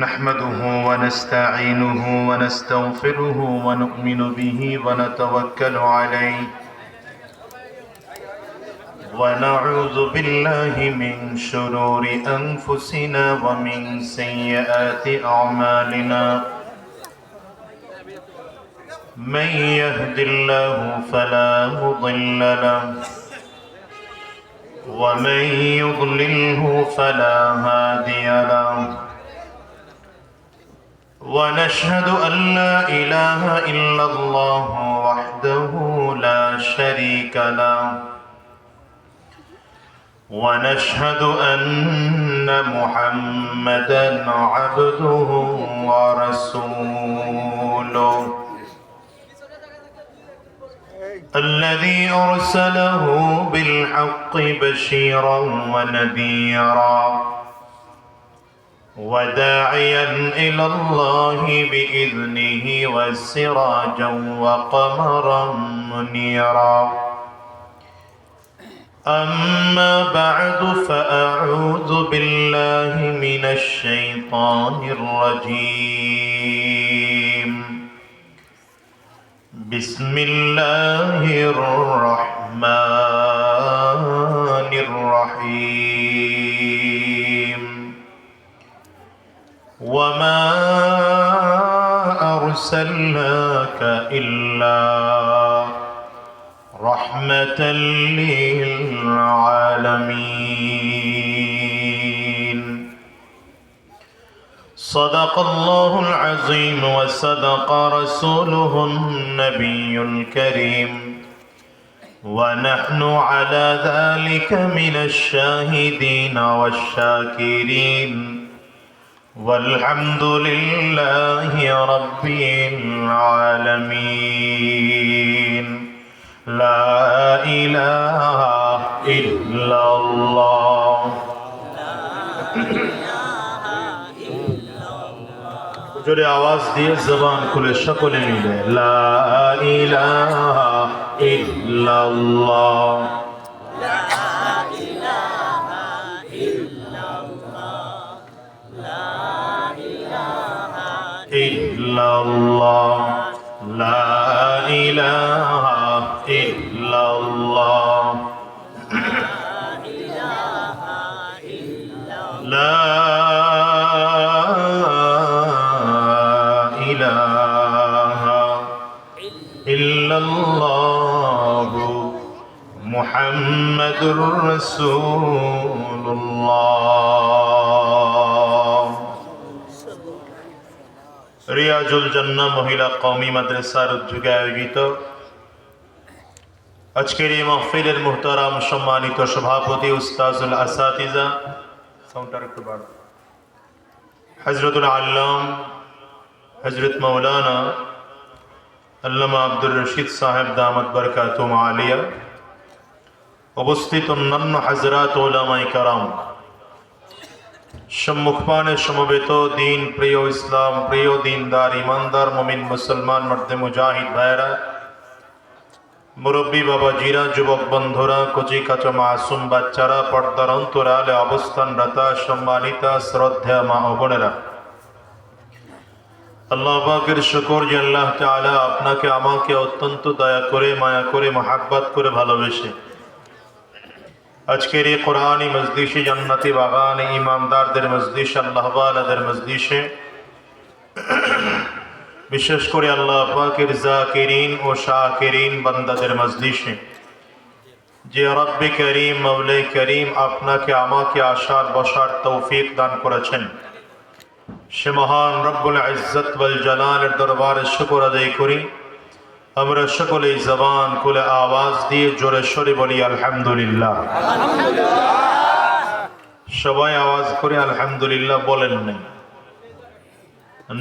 نحمده ونستعينه ونستغفره ونؤمن به ونتوكل عليه ونعوذ بالله من شرور أنفسنا ومن سيئات أعمالنا من يهد الله فلا مضل له ومن يضلله فلا هادي له ونشهد أن لا إله إلا الله وحده لا شريك له ونشهد أن محمدا عبده ورسوله الذي أرسله بالحق بشيرا ونذيرا وداعيا إلى الله بإذنه وسراجا وقمرا منيرا أما بعد فأعوذ بالله من الشيطان الرجيم بسم الله الرحمن الرحيم وما أرسلناك إلا رحمة للعالمين صدق الله العظيم وصدق رسوله النبي الكريم ونحن على ذلك من الشاهدين والشاكرين والحمد لله رب العالمين لا إله إلا الله জোরে আওয়াজ দিয়ে জবান খুলে সকলে মিলে লা ইলাহা ইল্লাল্লাহ ইল্লাল্লাহ লা ইলাহা ইল্লাল্লাহ লা ইলাহা ইল্লাল্লাহ মুহাম্মাদুর রাসূলুল্লাহ। রিয়াজুল জান্নাহ মহিলা কওমি মাদ্রাসার উদ্যোগে আয়োজিত আজকের এই মাহফিলের মুহতারাম সম্মানিত সভাপতি উস্তাজুল আসাতিজা হযরতুল আল্লাম হযরত মাওলানা আল্লামা আব্দুর রশিদ সাহেব দামাত বরকাতুহুম আলিয়া, উপস্থিত অন্যান্য হযরত উলামায়ে কেরাম, সম্মুখপানে সমবেত দিন প্রিয় ইসলাম প্রিয় দিনদার ইমানদার মুমিন মুসলমান মর্দে মুজাহিদ ভাইরা, মুরব্বী বাবাজিরা, যুবক বন্ধুরা, কচি কাঁচা মাসুম বাচ্চারা, পর্দার অন্তরালে অবস্থানরতা সম্মানিতা শ্রদ্ধা মা ও বোনেরা, আল্লাহ পাকের শুকর যে আল্লাহ তাআলা আপনাকে আমাকে অত্যন্ত দয়া করে মায়া করে মহাব্বত করে ভালোবেসে আজকের এই কোরআনী মজলিসে, জান্নাতি বাগানে, ইমানদারদের মজলিসে, আল্লাহ ওয়ালাদের মজলিসে, বিশেষ করে আল্লাহ পাকের জাকিরিন ও শাকিরিন বান্দাদের মজলিসে যে রব্বে করিম মওলা করিম আপনাকে আমাকে আসার বসার তৌফিক দান করেছেন, সে মহান রব্বুল ইজ্জত ওয়াল জালালের দরবারে শুকর আদায় করি। আমরা সকলেই জবান খুলে আওয়াজ দিয়ে জোরে সোরে বলি আলহামদুলিল্লাহ। সবাই আওয়াজ করে আলহামদুলিল্লাহ বলেন নাই,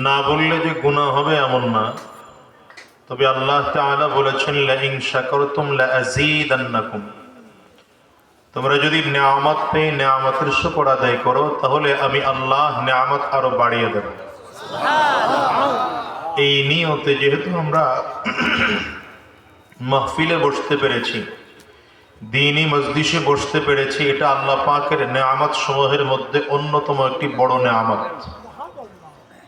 না বললে যে গুনাহ হবে এমন না, তবে আল্লাহ তাআলা বলেছেন লা ইন শাকারতুম লা আযীদান্নাকুম, তোমরা যদি নিয়ামত পেয়ে নিয়ামতের শুকর আদায় করো তাহলে আমি আল্লাহ নিয়ামত আরো বাড়িয়ে দেব। এই নিয়তে যেহেতু আমরা মাহফিলে বসতে পেরেছি, দ্বীনি মজলিসে বসতে পেরেছি, এটা আল্লাহ পাকের নেয়ামত সমূহের মধ্যে অন্যতম একটি বড় নেয়ামত।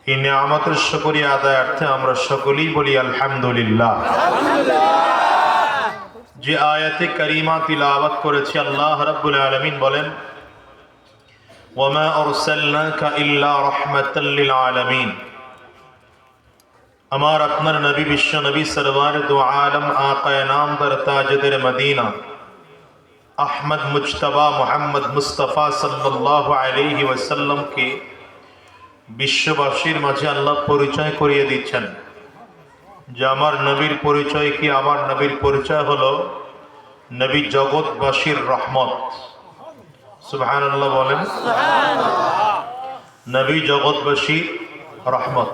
এই নিয়ামতের শুকরিয়া আদায়ার্থে আমরা সকলেই বলি আলহামদুলিল্লাহ। যে আয়াতে কারিমা তিলাওয়াত করেছি, আল্লাহ রাব্বুল আলামিন বলেন, ওয়ামা আরসালনাকা ইল্লা রাহমাতাল লিল আলামিন। আমার আপনার নবী, বিশ্ব নবী, সরওয়ার দু আলম, আকায়ে নামদার, তাজদার মদিনা, আহমদ মুজতবা মুহাম্মদ মুস্তাফা সাল্লাল্লাহু আলাইহি ওয়াসাল্লামকে বিশ্ববাসীর মাঝে আল্লাহ পরিচয় করিয়ে দিচ্ছেন যে আমার নবীর পরিচয় কি? আমার নবীর পরিচয় হলো নবী জগৎবাসীর রহমত। সুবহানাল্লাহ বলেন। নবী জগৎবাসীর রহমত।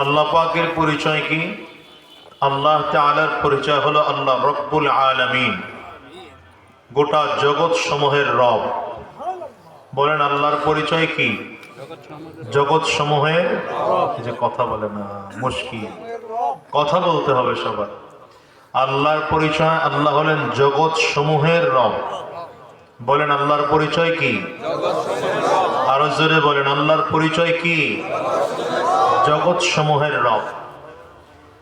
আল্লাহ পাকের পরিচয় কি? আল্লাহ তাআলার পরিচয় হলো আল্লাহ রব্বুল আলামিন, গোটা জগৎ সমূহের রব। বলেন আল্লাহর পরিচয় কি? জগৎ সমূহের। যে কথা বলে না, মুশকিল, কথা বলতে হবে সবার। আল্লাহর পরিচয়, আল্লাহ হলেন জগৎ সমূহের রব। বলেন আল্লাহর পরিচয় কি? আরো জোরে বলেন, আল্লাহর পরিচয় কি? জগৎ সমূহের রব।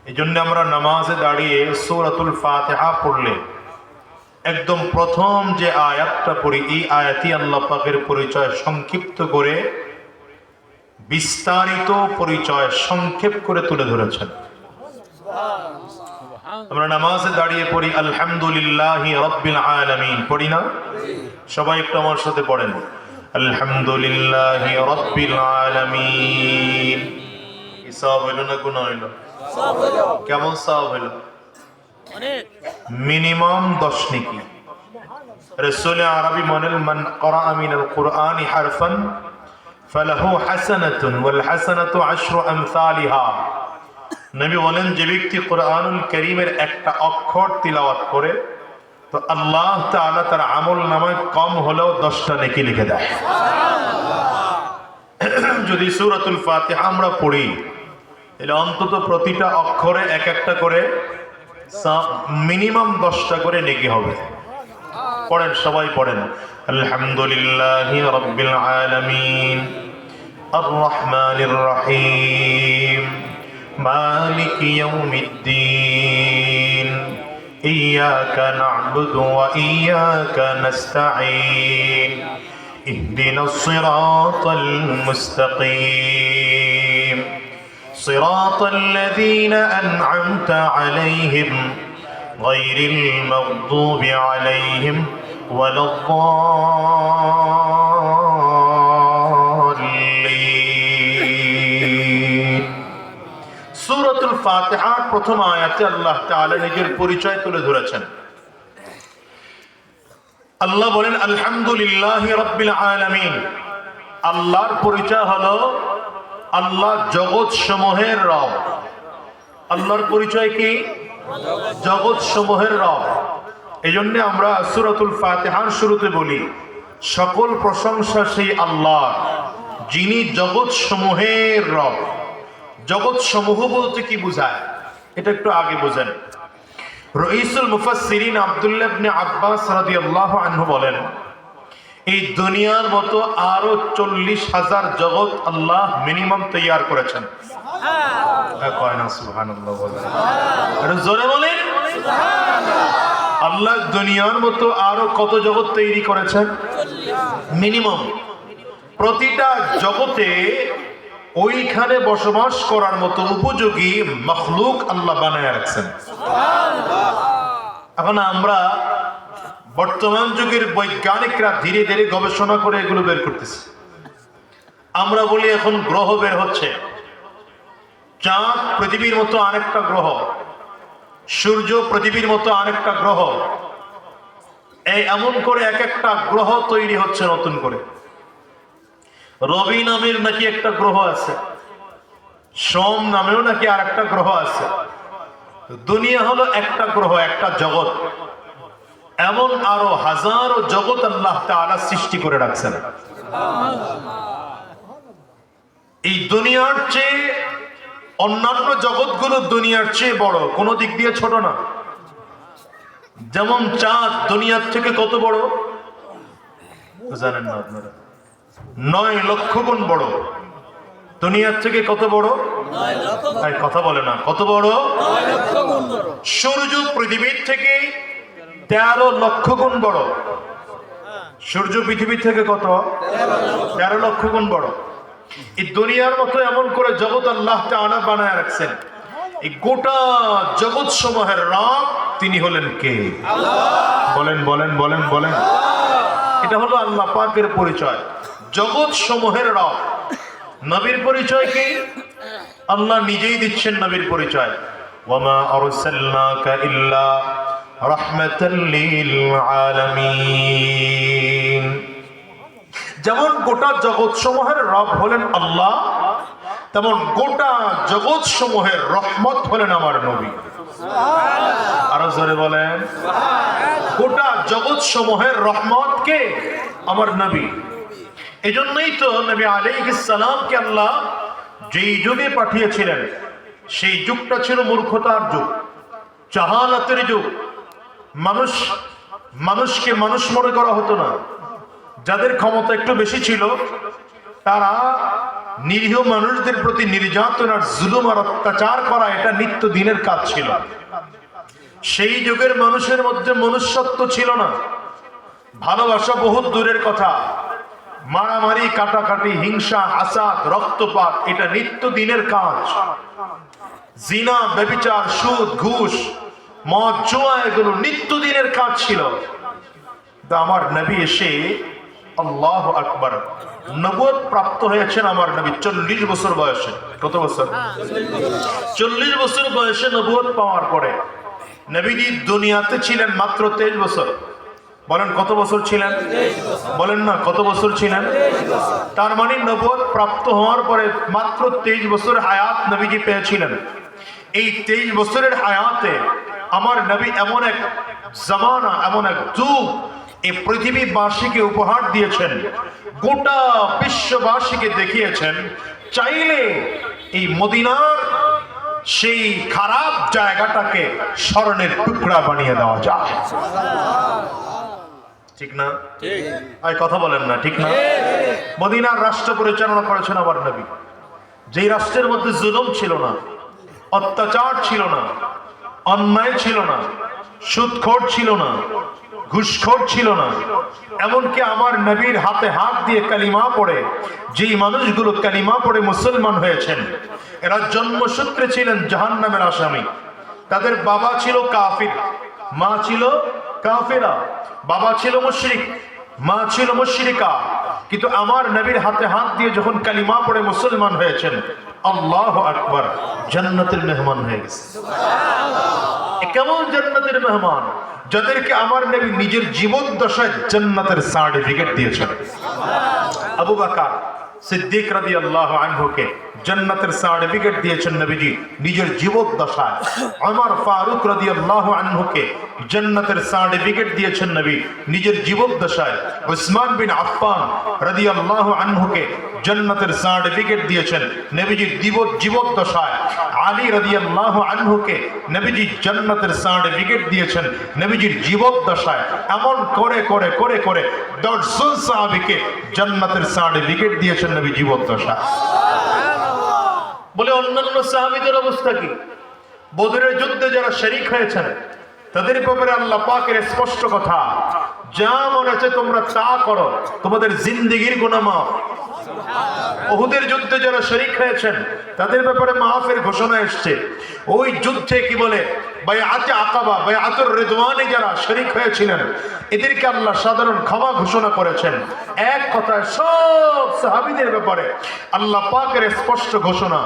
এই জন্য আমরা নামাজে দাঁড়িয়ে সূরাতুল ফাতিহা পড়লে একদম প্রথম যে আয়াতটা পড়ি, এই আয়াতই আল্লাহ পাকের পরিচয় সংক্ষিপ্ত করে, বিস্তারিত পরিচয় সংক্ষেপ করে তুলে ধরেছেন। আমরা নামাজে দাঁড়িয়ে পড়ি আলহামদুলিল্লাহি রাব্বিল আলামিন, পড়ি না? সবাই একটু আমার সাথে পড়েন, আলহামদুলিল্লাহি রাব্বিল আলামিন। কি সওয়াব হইল না গুনাহ হইল? কেমন সওয়াব হইল? মিনিমাম 10 নেকি। রাসূল আরবি বলেন, মান ক্বারা মিনাল কুরআনি হারফান ফালাহু হাসানাতুন ওয়াল হাসানাতু আশরু আমসালিহা। নবী বলেন, যে ব্যক্তি কুরআনুল কারীমের একটা অক্ষর তিলাওয়াত করে তো আল্লাহ তাআলা তার আমল নামায় কম হলেও 10টা নেকি লিখে দেয়। যদি সূরাতুল ফাতিহা আমরা পড়ি তাহলে অন্তত প্রতিটা অক্ষরে এক একটা করে মিনিমাম 10টা করে নেকি হবে। পড়েন, সবাই পড়েন, আলহামদুলিল্লাহি রাব্বিল আলামিন আর রহমানির রহিম মালিকি ইয়াউমিদ্দিন ইয়াকা না'বুদু ওয়া ইয়াকা নাস্তাঈন ইহদিনাস সিরাতাল মুস্তাকিম সিরাতাল লাযীনা আন'আমতা আলাইহিম গায়রিল মাগদুবি আলাইহিম ওয়ালাদ-দাল্লিন। সূরাতুল ফাতিহার প্রথম আয়াতে আল্লাহ তাআলা নিজের পরিচয় তুলে ধরেছেন। আল্লাহ বলেন, আলহামদুলিল্লাহি রাব্বিল আলামিন। আল্লাহর পরিচয় হলো আল্লাহ জগৎ সমূহের রব। আল্লাহর পরিচয় কি? জগৎ সমূহের রব। এই জন্য আমরা সূরাতুল ফাতিহার শুরুতে বলি, সকল প্রশংসা সেই আল্লাহ যিনি জগৎ সমূহের রব। জগৎ সমূহ বলতে কি বোঝায় এটা একটু আগে বোঝেন। রাইসুল মুফাসসিরিন আব্দুল্লাহ ইবনে আব্বাস রাদিয়াল্লাহু আনহু বলেন, এই দুনিয়ার মতো আরো 40,000 জগৎ আল্লাহ মিনিমাম তৈয়ার করেছেন। কয় না সুবহানাল্লাহ বলেন, আরে জোরে বলেন সুবহানাল্লাহ। আল্লাহ দুনিয়ার মতো আরো কত জগৎ তৈরি করেছেন? মিনিমাম। প্রতিটা জগতে ওইখানে বসবাস করার মতো উপযোগী মখলুক আল্লাহ বানায় রাখছেন। এখন আমরা বর্তমান যুগের বৈজ্ঞানিকরা ধীরে ধীরে গবেষণা করে এগুলো বের করতেছে। আমরা বলি এখন গ্রহ বের হচ্ছে, চাঁদ পৃথিবীর মতো আরেকটা গ্রহ, সূর্য পৃথিবীর মতো আরেকটা গ্রহ। এই এমন করে এক একটা গ্রহ তৈরি হচ্ছে নতুন করে। রবি নামের নাকি একটা গ্রহ আছে, সোম নামেও নাকি আরেকটা গ্রহ আছে। দুনিয়া হলো একটা গ্রহ, একটা জগৎ। এমন আরো হাজারো জগৎ আল্লাহ তাআলা সৃষ্টি করে রাখছেন। এই দুনিয়ার চেয়ে অন্যান্য জগৎগুলো দুনিয়ার চেয়ে বড়, কোন দিক দিয়ে ছোট না। যেমন চাঁদ দুনিয়ার থেকে কত বড় জানেন না আপনারা? 9 লক্ষ গুণ বড়। দুনিয়ার থেকে কত বড়? কথা বলে না, কত বড়? সূর্য পৃথিবীর থেকে 13 লক্ষ গুণ বড়। সূর্য পৃথিবীর থেকে কত? 13 লক্ষ গুণ বড়। এই দুনিয়ার মতো এমন করে জগৎ আল্লাহ তাআলা বানায় রাখছেন। এই গোটা জগৎ সমূহের রব তিনি হলেন কে? বলেন বলেন বলেন বলেন। এটা হলো আল্লাহ পাকের পরিচয়, জগৎ সমূহের রব। নবীর পরিচয় কি? আল্লাহ নিজেই দিচ্ছেন নবীর পরিচয়, ওয়ামা আরসালনাকা ইল্লা রাহমাতাল লিল আলামিন। যেমন গোটা জগৎ সমূহের রব হলেন আল্লাহ, তেমন গোটা জগৎ সমূহের রহমত হলেন আমার নবী। আরো জোরে বলেন। গোটা জগৎ সমূহের রহমত কে? আমার নবী। এজন্যই তো নবী আলাইহিস সালামকে আল্লাহ যেই যুগে পাঠিয়েছিলেন সেই যুগটা ছিল মূর্খতার যুগ, জাহালাতের যুগ। মানুষকে মানুষ মনে করা হতো না। যাদের ক্ষমতা একটু বেশি ছিল তারা নিরীহ মানুষদের প্রতি নির্যাতন আর জুলুম আর অত্যাচার করা এটা নিত্য দিনের কাজ ছিল। সেই যুগের মানুষের মধ্যে মনুষ্যত্ব ছিল না, ভালোবাসা বহুত দূরের কথা। মারামারি, কাটাকাটি, হিংসা, হাসাদ, রক্তপাত এটা নিত্য দিনের কাজ। জিনা, ব্যভিচার, সুদ, ঘুষ, মদ, জুয়া এগুলো নিত্য দিনের কাজ ছিল। আমার নবী এসে আল্লাহু আকবার নবুয়ত প্রাপ্ত হয়েছেন আমার নবী 40 বছর বয়সে। কত বছর? 40 বছর বয়সে নবুয়ত পাওয়ার পরে নবীজি দুনিয়াতে ছিলেন মাত্র 23 বছর। বলেন কত বছর ছিলেন? বলেন না কত বছর ছিলেন? তার মানে নবুয়ত প্রাপ্ত হওয়ার পরে মাত্র 23 বছর হায়াত নবীজি পেয়েছিলেন। এই 23 বছরের হায়াতে আমার নবী এমন এক জামানা, এমন এক যুগ এই পৃথিবীবাসীকে উপহার দিয়েছেন, গোটা বিশ্ববাসীকে দেখিয়েছেন চাইলে এই মদিনার সেই খারাপ জায়গাটাকে স্মরণের টুকরা বানিয়ে দেওয়া যায়। ঠিক না? আর কথা বলেন না, ঠিক না? মদিনার রাষ্ট্র পরিচালনা করেছেন আমার নবী, যেই রাষ্ট্রের মধ্যে জুলুম ছিল না, অত্যাচার ছিল না, অন্যায় ছিল না, সুদখোর ছিল না, ঘুষখোর ছিল না। এমনকি আমার নবীর হাতে হাত দিয়ে কালিমা পড়ে যেই মানুষগুলো কালিমা পড়ে মুসলমান হয়েছেন এরা জন্মসূত্রে ছিলেন জাহান্নামের আসামি। তাদের বাবা ছিল কাফির, মা ছিল কাফিরা। বাবা ছিল মুশরিক, মা ছিল মুশরিকা। কিন্তু আমার নবীর হাতে হাত দিয়ে যখন কালিমা পড়ে মুসলমান হয়েছেন, আল্লাহু আকবার, জান্নাতের মেহমান হয়ে গেছে। কেমন জান্নাতের মেহমান? যাদেরকে আমার নবী নিজের জীবন দশায় জান্নাতের সার্টিফিকেট দিয়েছেন। আবু বকর সিদ্দিক রাদিয়াল্লাহু আনহুকে জান্নাতের সার্টিফিকেট দিয়েছেন নবীজি নিজের জীবন দশায়। ওমর ফারুক রাদিয়াল্লাহু আনহুকে জান্নাতের সার্টিফিকেট দিয়েছেন নবী নিজের জীবন দশায়। উসমান বিন আফফান রাদিয়াল্লাহু আনহুকে জান্নাতের সার্টিফিকেট দিয়েছেন নবীজির জীবন দশায়। আলী রাদিয়াল্লাহু আনহুকে নবীজি জান্নাতের সার্টিফিকেট দিয়েছেন নবীজির জীবন দশায়। এমন করে করে করে করে 10 জন সাহাবীকে জান্নাতের সার্টিফিকেট দিয়েছেন নবী জীবন দশায়। বলে অন্যান্য সাহাবীদের অবস্থা কি? বদরের যুদ্ধে যারা শরীক হয়েছেন তাদের ব্যাপারে আল্লাহ পাকের স্পষ্ট কথা, যা মনে আছে তোমরা তা করো, তোমাদের জিন্দেগির গুনাহ মাফ। উহুদের যুদ্ধে যারা শরীক হয়েছেন তাদের ব্যাপারে মাফের ঘোষণা এসেছে। ওই যুদ্ধে কি বলে বাইআতে আকাবা, বাইআতুর রিদওয়ানে যারা শরীক হয়েছিলেন এদেরকে আল্লাহ সাধারণ ক্ষমা ঘোষণা করেছেন। এক কথায় সব সাহাবীদের ব্যাপারে আল্লাহ পাকের স্পষ্ট ঘোষণা,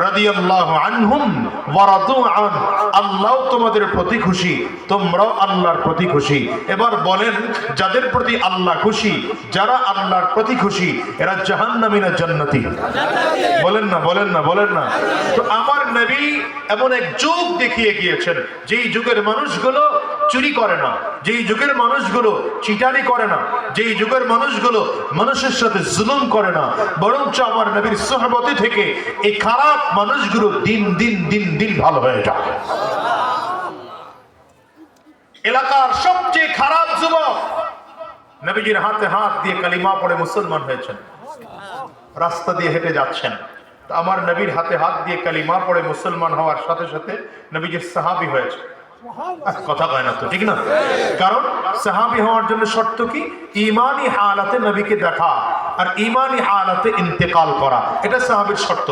রাদিয়াল্লাহু আনহুম ওয়া রাদু আন, আল্লাহ তোমাদের প্রতি খুশি, তোমরাও আল্লাহর প্রতি খুশি। এবার বলেন, যাদের প্রতি আল্লাহ খুশি, যারা আল্লাহর প্রতি খুশি, এরা জাহান্নামী না জান্নাতি? বলেন না, বলেন না, বলেন না। তো আমার নবী এমন এক যুগ দেখিয়ে গিয়েছেন যেই যুগের মানুষগুলো চুরি করে না, যেই যুগের মানুষগুলো চিটারি করে না, যেই যুগের মানুষগুলো মানুষের সাথে জুলুম করে না, বরঞ্চ আমার নবীর সোহবতে থেকে এই খারাপ মানুষগুলো দিন দিন দিন দিন ভালো হয়ে যায়। এলাকার সবচেয়ে খারাপ যুবক নবীজির হাতে হাত দিয়ে কালিমা পড়ে মুসলমান হয়েছেন, রাস্তা দিয়ে হেঁটে যাচ্ছেন, আমার নবীর হাতে হাত দিয়ে কালিমা পড়ে মুসলমান হওয়ার সাথে সাথে নবীজির সাহাবী হয়েছে। কথা কয় না তো, ঠিক না? কারণ সাহাবী হওয়ার জন্য শর্ত কি? ঈমানি হালাতে নবীকে দেখা আর ঈমানি হালাতে ইন্তেকাল করা, এটা সাহাবীর শর্ত।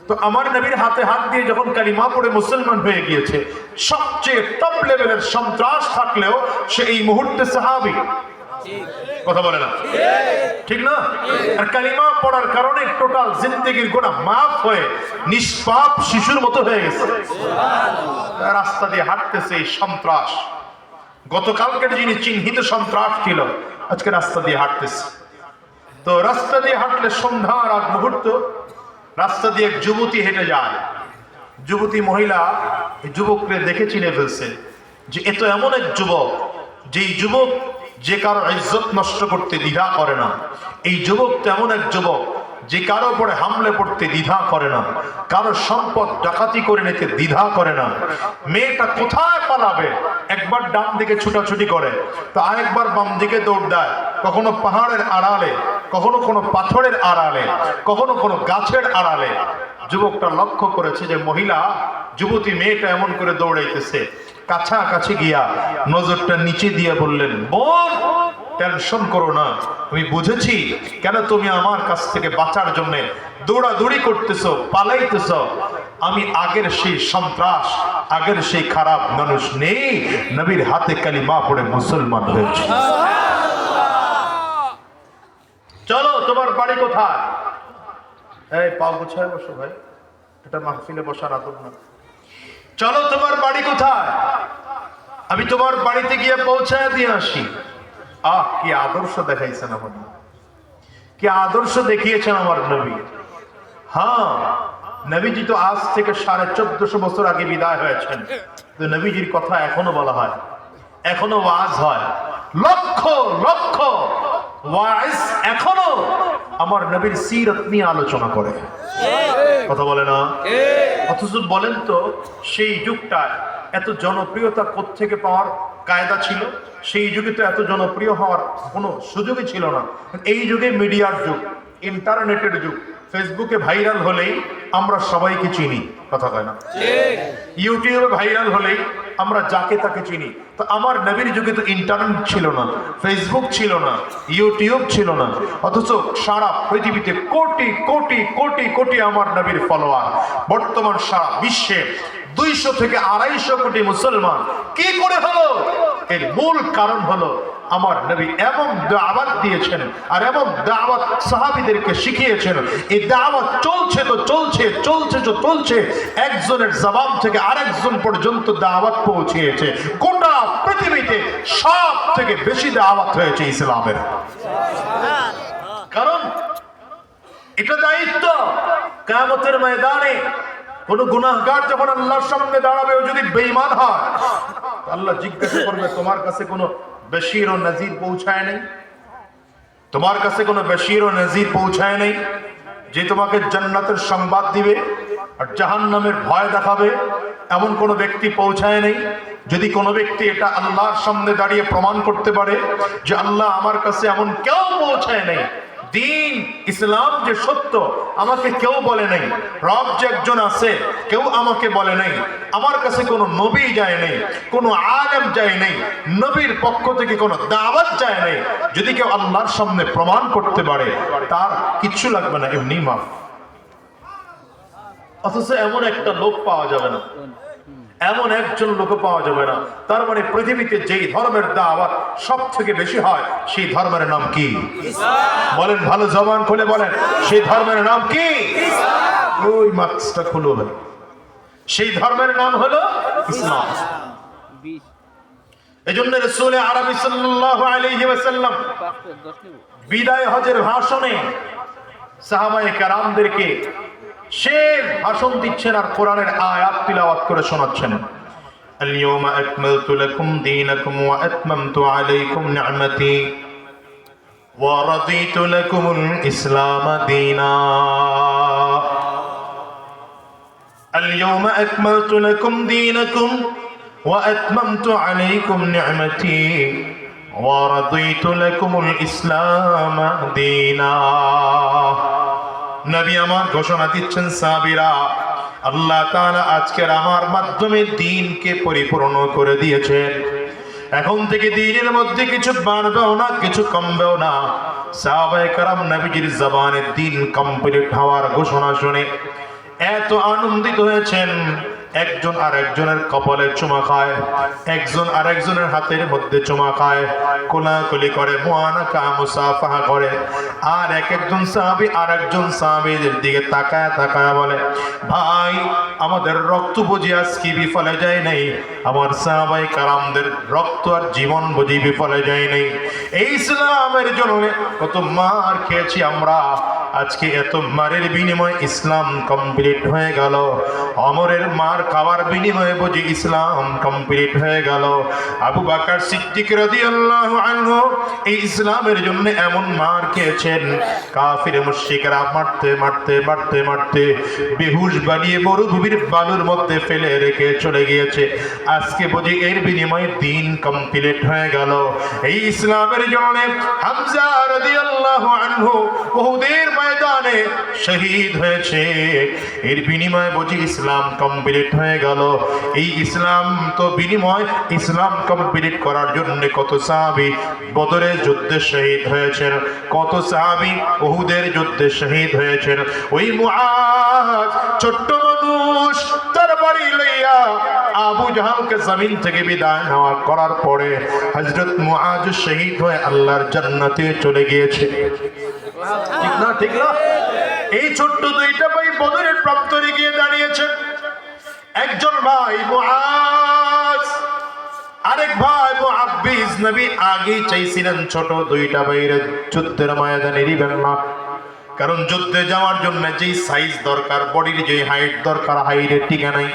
তো আমার নবীর হাতে হাত দিয়ে যখন কালিমা পড়ে মুসলমান হয়ে গিয়েছে, সবচেয়ে টপ লেভেলের সন্ত্রাস থাকলেও সে এই মুহূর্তে সাহাবী। কথা বলে না, ঠিক না? আর কালিমা পড়ার কারণে টোটাল জিন্দেগির গুনাহ মাফ হয়ে নিষ্পাপ শিশুর মতো হয়ে গেছে। রাস্তা দিয়ে হাঁটতেছে এই সন্ত্রাস, গতকালকের যিনি চিহ্নিত সন্ত্রাস ছিল আজকে রাস্তা দিয়ে হাঁটতেছে। তো রাস্তা দিয়ে হাঁটলে সন্ধ্যার আগ মুহূর্ত রাস্তা দিয়ে এক যুবতী হেঁটে যায়। যুবতী মহিলা যুবককে দেখে চিনে ফেলছে যে এ তো এমন এক যুবক, যেই যুবক যে কারো ইজ্জত নষ্ট করতে দ্বিধা করে না। এই যুবক তেমন এক যুবক যে কারো উপরে হামলে পড়তে দ্বিধা করে না, কারো সম্পদ ডাকাতি করে নিতে দ্বিধা করে না। মেয়েটা কোথায় পালাবে, একবার ডান দিকে ছুটাছুটি করে তো আরেকবার বাম দিকে দৌড় দেয়, কখনো পাহাড়ের আড়ালে, কখনো কোনো পাথরের আড়ালে, কখনো কোনো গাছের আড়ালে। যুবকটা লক্ষ্য করেছে যে মহিলা যুবতী মেয়েটা এমন করে দৌড়াইতেছে। কাছাকাছি গিয়া নজরটা নিচে দিয়ে বললেন, বোন টেনশন করো না, আমি বুঝেছি কেন তুমি আমার কাছ থেকে বাঁচার জন্য দৌড়াদৌড়ি করতেছো, পালাইতেছো। আমি আগের সেই সন্ত্রাস, আগের সেই খারাপ মানুষ নেই, নবীর হাতে কালিমা পড়ে মুসলমান হয়েছে। চলো তোমার বাড়ি কোথায়? এই পাও গুছায় বসো ভাই, এটা মাহফিলে বসার আদব না। চলো তোমার বাড়ি কোথায়, আমি তোমার বাড়িতে গিয়ে পৌঁছায় দিয়ে আসি। আহ, কি আদর্শ দেখাইছেন আমার, কি আদর্শ দেখিয়েছেন আমার নবী। হ্যাঁ, নবীজি তো আজ থেকে 1450 বছর আগে বিদায় হয়েছেন, তো নবীজির কথা এখনো বলা হয়, এখনো ওয়াজ হয়, লক্ষ লক্ষ ওয়াজ এখনো আমার নবীর সিরত নিয়ে আলোচনা করে। কথা বলে না? অথচ বলেন তো সেই যুগটায় এত জনপ্রিয়তা কোত্থেকে পাওয়ার কায়দা ছিল? সেই যুগে তো এত জনপ্রিয় হওয়ার কোনো সুযোগই ছিল না। এই যুগে মিডিয়ার যুগ, ইন্টারনেটের যুগ, ফেসবুকে ভাইরাল হলেই আমরা সবাইকে চিনি। কথা কয় না? ইউটিউবে ভাইরাল হলেই আমরা যাকে তাকে চিনি। তো আমার নবীর যুগে তো ইন্টারনেট ছিল না, ফেসবুক ছিল না, ইউটিউব ছিল না, অথচ সারা পৃথিবীতে কোটি কোটি কোটি কোটি আমার নবীর ফলোয়ার। বর্তমান সারা বিশ্বে 200 থেকে 250 কোটি মুসলমান। কি করে হলো? এর মূল কারণ হলো আমার নবী এমন দাওয়াত দিয়েছেন আর এমন দাওয়াত সাহাবীদেরকে শিখিয়েছেন। এই দাওয়াত চলছে তো চলছে, চলছে তো চলছে, একজনের জবান থেকে আরেকজন পর্যন্ত দাওয়াত পৌঁছেছে। গোটা পৃথিবীতে সব থেকে বেশি দাওয়াত হয়েছে ইসলামের। কারণ এটা দায়িত্ব। কিয়ামতের ময়দানে কোন গুনাহগার যখন আল্লাহর সামনে দাঁড়াবে, ও যদি বেঈমান হয়, আল্লাহ জিজ্ঞাসা করবে তোমার কাছে কোনো বশীর ও নজির পৌঁছায় নাই? তোমার কাছে কোনো বশীর ও নজির পৌঁছায় নাই যে তোমাকে জান্নাতের সংবাদ দিবে আর জাহান্নামের ভয় দেখাবে? এমন কোনো ব্যক্তি পৌঁছায় নাই? যদি কোনো ব্যক্তি এটা আল্লাহর সামনে দাঁড়িয়ে প্রমাণ করতে পারে যে আল্লাহ আমার কাছে এমন কেউ পৌঁছায় নাই, দিন ইসলাম যে সত্য আমাকে কেউ বলে নাই, রব যে একজন আছে কেউ আমাকে বলে নাই, আমার কাছে কোনো নবী যায় নাই, কোনো আলেম যায় নাই, নবীর পক্ষ থেকে কোনো দাওয়াত যায় নাই, যদি কেউ আল্লাহর সামনে প্রমাণ করতে পারে তার কিচ্ছু লাগবে না, এমনি মাফ। অথচ এমন একটা লোক পাওয়া যাবে না, এমন একজন লোক পাওয়া যাবে না। তার মানে পৃথিবীতে যেই ধর্মের দাওয়াত সব থেকে বেশি হয় সেই ধর্মের নাম কি? বলেন, ভালো জবান খুলে বলেন, সেই ধর্মের নাম কি? ওই মাস্কটা খুলো ভাই, সেই ধর্মের নাম হলো ইসলাম। এজন্য রাসূল আরবি সাল্লাল্লাহু আলাইহি ওয়াসাল্লাম বিদায় হজের ভাষণে সাহাবায়ে কেরামদেরকে সে ভাষণ দিচ্ছেন আর কোরআনের আয়াত তিলাওয়াত করে শোনাচ্ছেন। আল-ইয়াওমা আকমালতু লাকুম দীনাকুম ওয়া আতমামতু আলাইকুম নি'মাতি ওয়া রাদিতু লাকুমুল ইসলাম দীনা। আল-ইয়াওমা আকমালতু লাকুম দীনাকুম ওয়া আতমামতু আলাইকুম নি'মাতি ওয়া রাদিতু লাকুমুল ইসলাম দীনা। নবী নবী আমার ঘোষণা দিচ্ছেন, সাহাবীরা আল্লাহ তাআলা আজকের আমার মাধ্যমে দ্বীনকে পরিপূর্ণ করে দিয়েছেন। এখন থেকে দ্বীনের মধ্যে কিছু বাড়বেও না, কিছু কমবেও না। সাহাবায়ে কেরাম নবীজির জবানে দ্বীন কমপ্লিট হওয়ার ঘোষণা শুনে এত আনন্দিত হয়েছেন, একজন আরেকজনের কপালে চুমা খায়, একজন আরেকজনের হাতের মধ্যে চুমা খায়, কোলাকুলি করে, মুআনাকা মুসাফাহা করে। আর একজন সাহাবী আরেকজন সাহাবীদের দিকে তাকায় তাকায় বলে, ভাই আমাদের রক্ত বুঝি আজকে বিফলে যায় নাই, আমার সাহাবায়ে কেরামদের রক্ত আর জীবন বুঝি বিফলে যায় নাই। এই ইসলামের জন্য কত মার খেয়েছি আমরা, আজকে এত মারের বিনিময়ে ইসলাম কমপ্লিট হয়ে গেল। অমরের মার খাওয়ার বিনিময়ে বুঝি ইসলাম কমপ্লিট হয়ে গেল। আবু বকর সিদ্দিক রাদিয়াল্লাহু আনহু এই ইসলামের জন্য এমন মার খেয়েছেন, কাফির মুশরিকরা মারতে মারতে মারতে মারতে বেহুশ বানিয়ে মরুভূমির বালুর মধ্যে ফেলে রেখে চলে গিয়েছে। আজকে বুঝি এর বিনিময়ে দ্বীন কমপ্লিট হয়ে গেল। এই ইসলামের জন্য হামজা রাদিয়াল্লাহু আনহু উহুদের ময়দানে শহীদ হয়েছে, এর বিনিময়ে বুঝি ইসলাম কমপ্লিট হয়ে গেল। এই ইসলাম তো বিনিময়, ইসলাম কমপ্লিট করার জন্য কত সাহাবী বদরের যুদ্ধে শহীদ হয়েছেন, কত সাহাবী উহুদের যুদ্ধে শহীদ হয়েছেন। ওই মুআজ ছোট্ট মানুষ তার বাড়ি লইয়া আবু জাহালকে জমিন থেকে বিদায় নেওয়া করার পরে হযরত মুআজ শহীদ হয়ে আল্লাহর জান্নাতে চলে গিয়েছে। ঠিক না? ঠিক না? এই ছোট্ট দুইটা ভাই বদরের প্রান্তরে গিয়ে দাঁড়িয়েছে। একজন ভাই মুআজ, আরেক ভাই মুআব্বিস। নবী আগেই চাইছিলেন ছোট দুইটা ভাইয়ের যুদ্ধের ময়দানে নিবেন না, কারণ যুদ্ধে যাওয়ার জন্য যেই সাইজ দরকার, বডির যে হাইট দরকার, হাইটের টিকা নাই।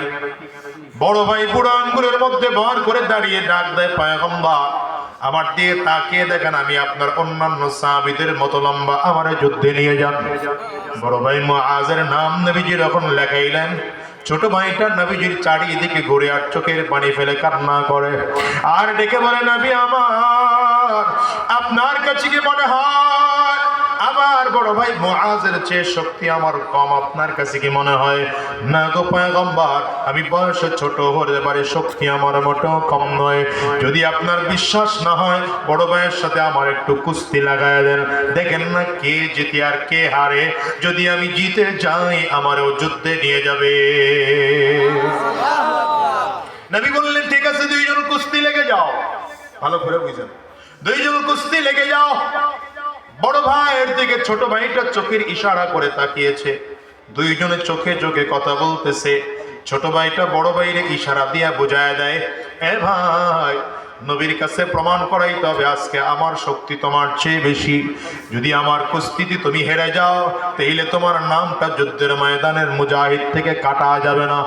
বড় ভাই বুড়ো আঙ্গুলের মধ্যে ভর করে দাঁড়িয়ে ডাক দেয়, পয়গম্বর আমার দিয়ে তাকিয়ে দেখেন, আমি আপনার অন্যান্য সাহাবীদের মতো লম্বা, আমারে যুদ্ধে নিয়ে যান। বড় ভাই মুআজের নাম নবীজি যখন লেখাইলেন, ছোট ভাইটা নবীজির চারিদিকে ঘুরে আর চোখের পানি ফেলে কান্না করে আর ডেকে বলে, নবী আমার, আপনার কাছে কি মনে হয় আমার বড় ভাই মুআজের চেয়ে শক্তি আমার কম? আপনার কাছে কি মনে হয়? না গো পয়গম্বর, আমি বয়সে ছোট হতে পারে, শক্তি আমার মোটেও কম নয়। যদি আপনার বিশ্বাস না হয়, বড় ভাইয়ের সাথে আমার একটু কুস্তি লাগায় দেন, দেখেন না কে জিতে আর কে হারে। যদি আমি জিতে যাই, আমারও যুদ্ধে নিয়ে যাবে। নবী বললেন, ঠিক আছে, দুইজন কুস্তি লেগে যাও। ভালো করে বুঝেন, দুইজন কুস্তি লেগে যাও। বড় ভাইয়ের দিকে ছোট ভাইটা চোখের ইশারা করে তাকিয়েছে, দুইজনে চোখে চোখে কথা বলতেছে। ছোট ভাইটা বড় ভাইয়ের ইশারা দিয়া বুঝায় দেয়, এ ভাই, নবীর কাছে প্রমাণ করাইতে হবে আজকে আমার শক্তি তোমার চেয়ে বেশি। যদি আমার কুস্তিতে তুমি হেরে যাও, তাইলে তোমার নামটা যুদ্ধের ময়দানের মুজাহিদ থেকে কাটা যাবে না।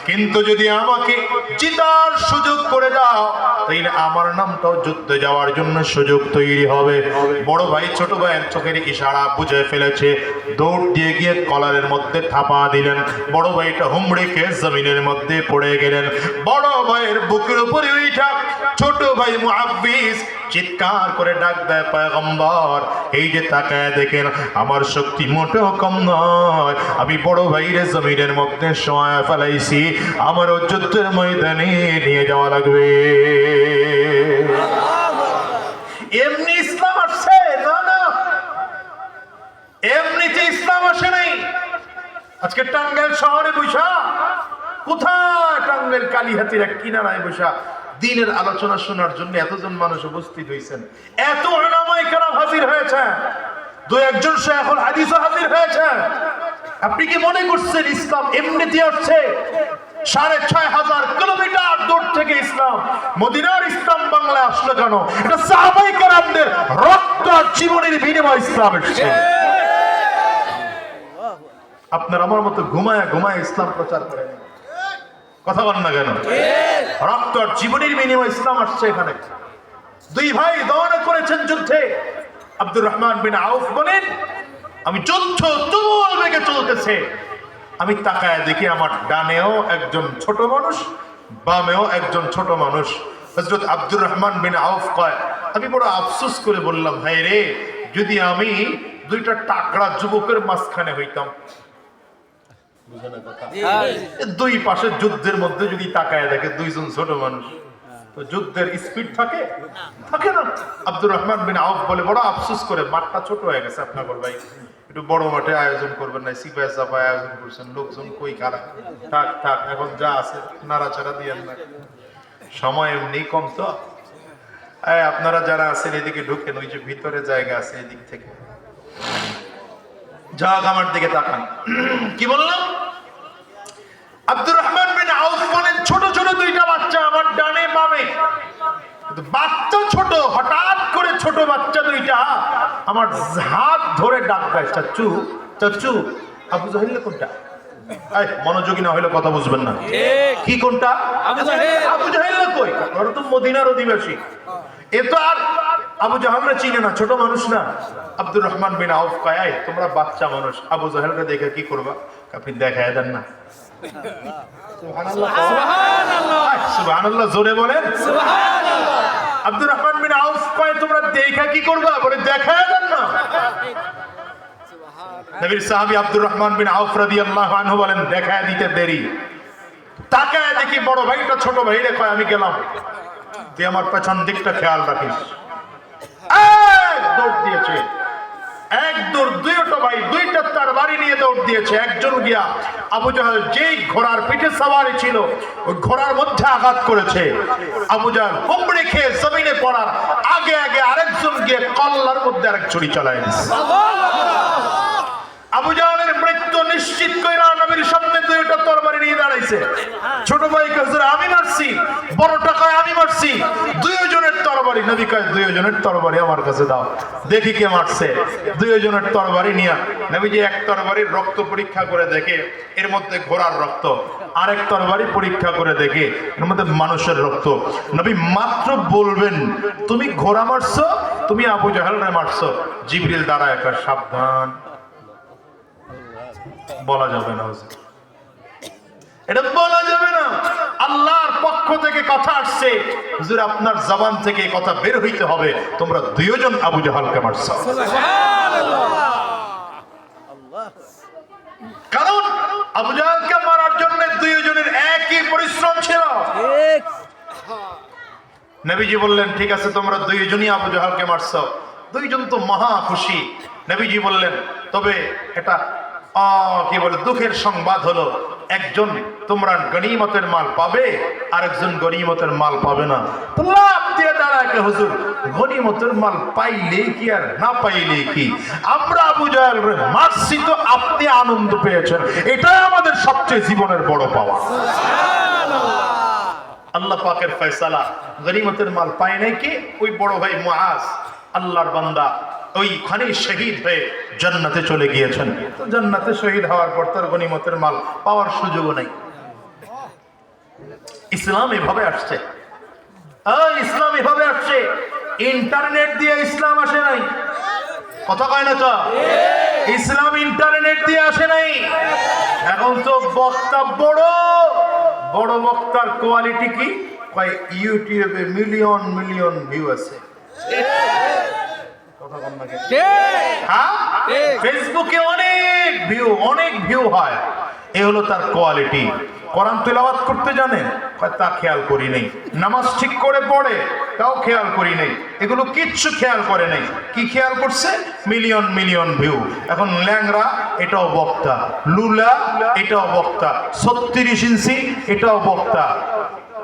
কিন্তু যদি আমাকে জিতার সুযোগ করে দাও, তাইলে আমার নামটাও যুদ্ধে যাওয়ার জন্য সুযোগ তৈরি হবে। বড় ভাই ছোট ভাইয়ের চোখের ইশারা বুঝে ফেলেছে, দৌড় দিয়ে গিয়ে কলারের মধ্যে থাপা দিলেন। বড় ভাইটা হুমড়ি খেয়ে জমিনের মধ্যে পড়ে গেলেন। বড় ভাইয়ের বুকের উপরে উঠা ছোট ভাই মুআব্বিস চিৎকার করে ডাক দেয়, পয়গম্বর, এই যে তাকায় দেখেন, আমার শক্তি মোটেও কম নয়, আমি বড় ভাইয়ের জমিনের মধ্যে শোয়া ফেলাইছি, আমারও যুদ্ধের ময়দানে নিয়ে যাওয়া লাগবে। এমনি ইসলাম আসছে না, না, এমনিতে ইসলাম আসে নাই। আজকে টাঙ্গাইল শহরে বসা, কোথায় টাঙ্গাইল কালীহাতির এক কিনারায় বসা দ্বীনের আলোচনা শোনার জন্য এতজন মানুষ উপস্থিত হয়েছেন, এত উলামায়ে কেরাম হাজির হয়েছে, দু একজন শায়খুল হাদিসও হাজির হয়েছে। আপনি কি মনে করছেন ইসলাম এমনিতে আসছে? ৬,৫০০ কিলোমিটার দূর থেকে ইসলাম, মদিনার ইসলাম বাংলায় আসলো কেন? এটা সাহাবায়ে কেরামদের রক্ত আর জীবনের বিনিময়ে ইসলাম এসেছে। আপনার আমার মতো ঘুমায় ঘুমায় ইসলাম প্রচার করেন, কথা বলেন না কেন? রক্ত আর জীবনের বিনিময়ে ইসলাম আসছে এখানে। দুই ভাই দৌড় করেছেন যুদ্ধে। আব্দুর রহমান বিন আউফ বলেন, আমি যুদ্ধ তুমুল বেগে চলতেছে, আমি তাকায় দেখি আমার ডানেও একজন ছোট মানুষ, বামেও একজন ছোট মানুষ। হযরত আব্দুর রহমান বিন আউফ কয়, আমি বড় আফসোস করে বললাম, ভাই রে, যদি আমি দুইটা টাকরা যুবকের মাঝখানে হইতাম। দুই পাশে যুদ্ধের মধ্যে যদি তাকায় দেখে দুইজন ছোট মানুষ, তো যুদ্ধের স্পিড থাকে থাকে না। আব্দুর রহমান বিন আউফ বলে, বড় আফসোস করে মাঠটা ছোট হয়ে গেছে আপনার ভাই, একটু বড় মাঠে আয়োজন করবেন না, সিপাহি সাফায় আয়োজন করছেন, লোকজন কই খারাপ, থাক থাক এখন যা আছে নাড়াচাড়া দিয়ে না, সময় এমনি কম। তো আপনারা যারা আছেন এদিকে ঢুকেন, ওই যে ভিতরে জায়গা আছে এদিক থেকে, যাক আমার দিকে তাকান। কি বললাম? আব্দুর রহমান বিন আউফ বলেন, ছোট ছোট দুইটা বাচ্চা আমার ডানে বামে, বাচ্চা ছোট, হঠাৎ করে ছোট বাচ্চা দুইটা আমার হাত ধরে ডাক দেয়, চাচু চাচু। আবু জাহেল কোনটা? মনোযোগী না হইলে কথা বুঝবেন না। কি কোনটা? আবু জাহেল কই? ওরা তো মদিনার অধিবাসী, এ তো আর আবু জাহেলরা চিনে না, ছোট মানুষ না। আব্দুর রহমান বিন আউফ কয়, তোমরা বাচ্চা মানুষ, আবু জাহেলকে দেখে কি করবা? আপনি দেখায় দেন না। সুবহানাল্লাহ, জোরে বলেন সুবহানাল্লাহ। আব্দুর রহমান বিন আউফ কয়, তোমরা দেখা কি করবা? বলে দেখায় দেন না। নবীর সাহাবী আব্দুর রহমান বিন আউফ রাদিয়াল্লাহু আনহু বলেন, দেখায় দিতে দেরি, তাকায় দেখি বড় ভাইটা ছোট ভাইরে কয়, আমি গেলাম, তুই আমার পেছন দিকটা খেয়াল রাখিস। দৌড় দিয়েছে, এক দৌড়, দুইটা ভাই দুইটা তার বাড়ি নিয়ে দৌড় দিয়েছে। একজন গিয়া আবু জাহেল যেই ঘোড়ার পিঠে সাওয়ারি ছিল, ওই ঘোড়ার মধ্যে আঘাত করেছে। আবু জাহেল কুমড়ে খেয়ে জমিনে পড়ার আগে আগে আরেকজন গিয়ে কল্লার মধ্যে আরেক ছুরি চালায় দিয়েছে। আবু জাহেলের মৃত্যু নিশ্চিত কইরা নবীর সামনে দুইটা তরবারি নিয়ে দাঁড়াইছে। ছোট ভাই হুজুর আমি মারছি, বড়টা কয় আমি মারছি, দুইজনের তরবারি। নবী কয়, দুইজনের তরবারি আমার কাছে দাও, দেখি কে মারছে। দুইজনের তরবারি নিয়া নবীজি এক তরবারির রক্ত পরীক্ষা করে দেখে এর মধ্যে ঘোড়ার রক্ত, আরেক তরবারি পরীক্ষা করে দেখে এর মধ্যে মানুষের রক্ত। নবী মাত্র বলবেন, তুমি ঘোড়া মারছো, তুমি আবু জাহেলরে মারছো, জিবরিল দাঁড়ায় কয়, সাবধান, বলা যাবে না, এটা বলা যাবে না। আল্লাহর পক্ষ থেকে কথা আসছে, হুজুর আপনার জবান থেকে কথা বের হইতে হবে, তোমরা দুইজন আবু জাহেলকে মারছো। কারণ আবু জাহেলকে মারার জন্য দুইজনের একই পরিশ্রম ছিল। নবীজি বললেন, ঠিক আছে তোমরা দুইজনই আবু জাহেলকে মারছো। দুইজন তো মহা খুশি। নবীজি বললেন, তবে এটা কি বলে দুঃখের সংবাদ হলো, একজন তোমরা গনিমতের মাল পাবে, আরেকজন গনিমতের মাল পাবে না। লাভ দিয়ে দাঁড়ায়, হুজুর গনিমতের মাল পাইলে কি আর না পাইলে কি, আমরা আবু জাহেলকে মারছি তো আপনি আনন্দ পেয়েছেন, এটাই আমাদের সবচেয়ে জীবনের বড় পাওয়া। আল্লাহ পাকের ফয়সালা, গনিমতের মাল পায় নাই কি? ওই বড় ভাই মুআজ, আল্লাহর বান্দা, ওইখানে শহীদ হয়ে জান্নাতে চলে গিয়েছেন। জান্নাতে শহীদ হওয়ার পর তার গনিমতের মাল পাওয়ার সুযোগও নাই। ইসলাম এভাবে আসছে, ইসলাম এভাবে আসছে, ইন্টারনেট দিয়ে ইসলাম আসে নাই। কথা কয় না তো? ইসলাম ইন্টারনেট দিয়ে আসে নাই। এখন তো বক্তা বড় বড় বক্তার কোয়ালিটি কি কয়, ইউটিউবে মিলিয়ন মিলিয়ন ভিউ আছে, ফেসবুকে অনেক ভিউ হয়, এ হলো তার কোয়ালিটি। কোরআন তেলাওয়াত করতে জানে, তা খেয়াল করি নাই। নামাজ ঠিক করে পড়ে, তাও খেয়াল করি নাই। এগুলো কিচ্ছু খেয়াল করে নাই। কি খেয়াল করছে? Million million view. এখন ল্যাংরা, এটাও বক্তা, লুলা, এটাও বক্তা, 36 ইঞ্চি, এটাও বক্তা।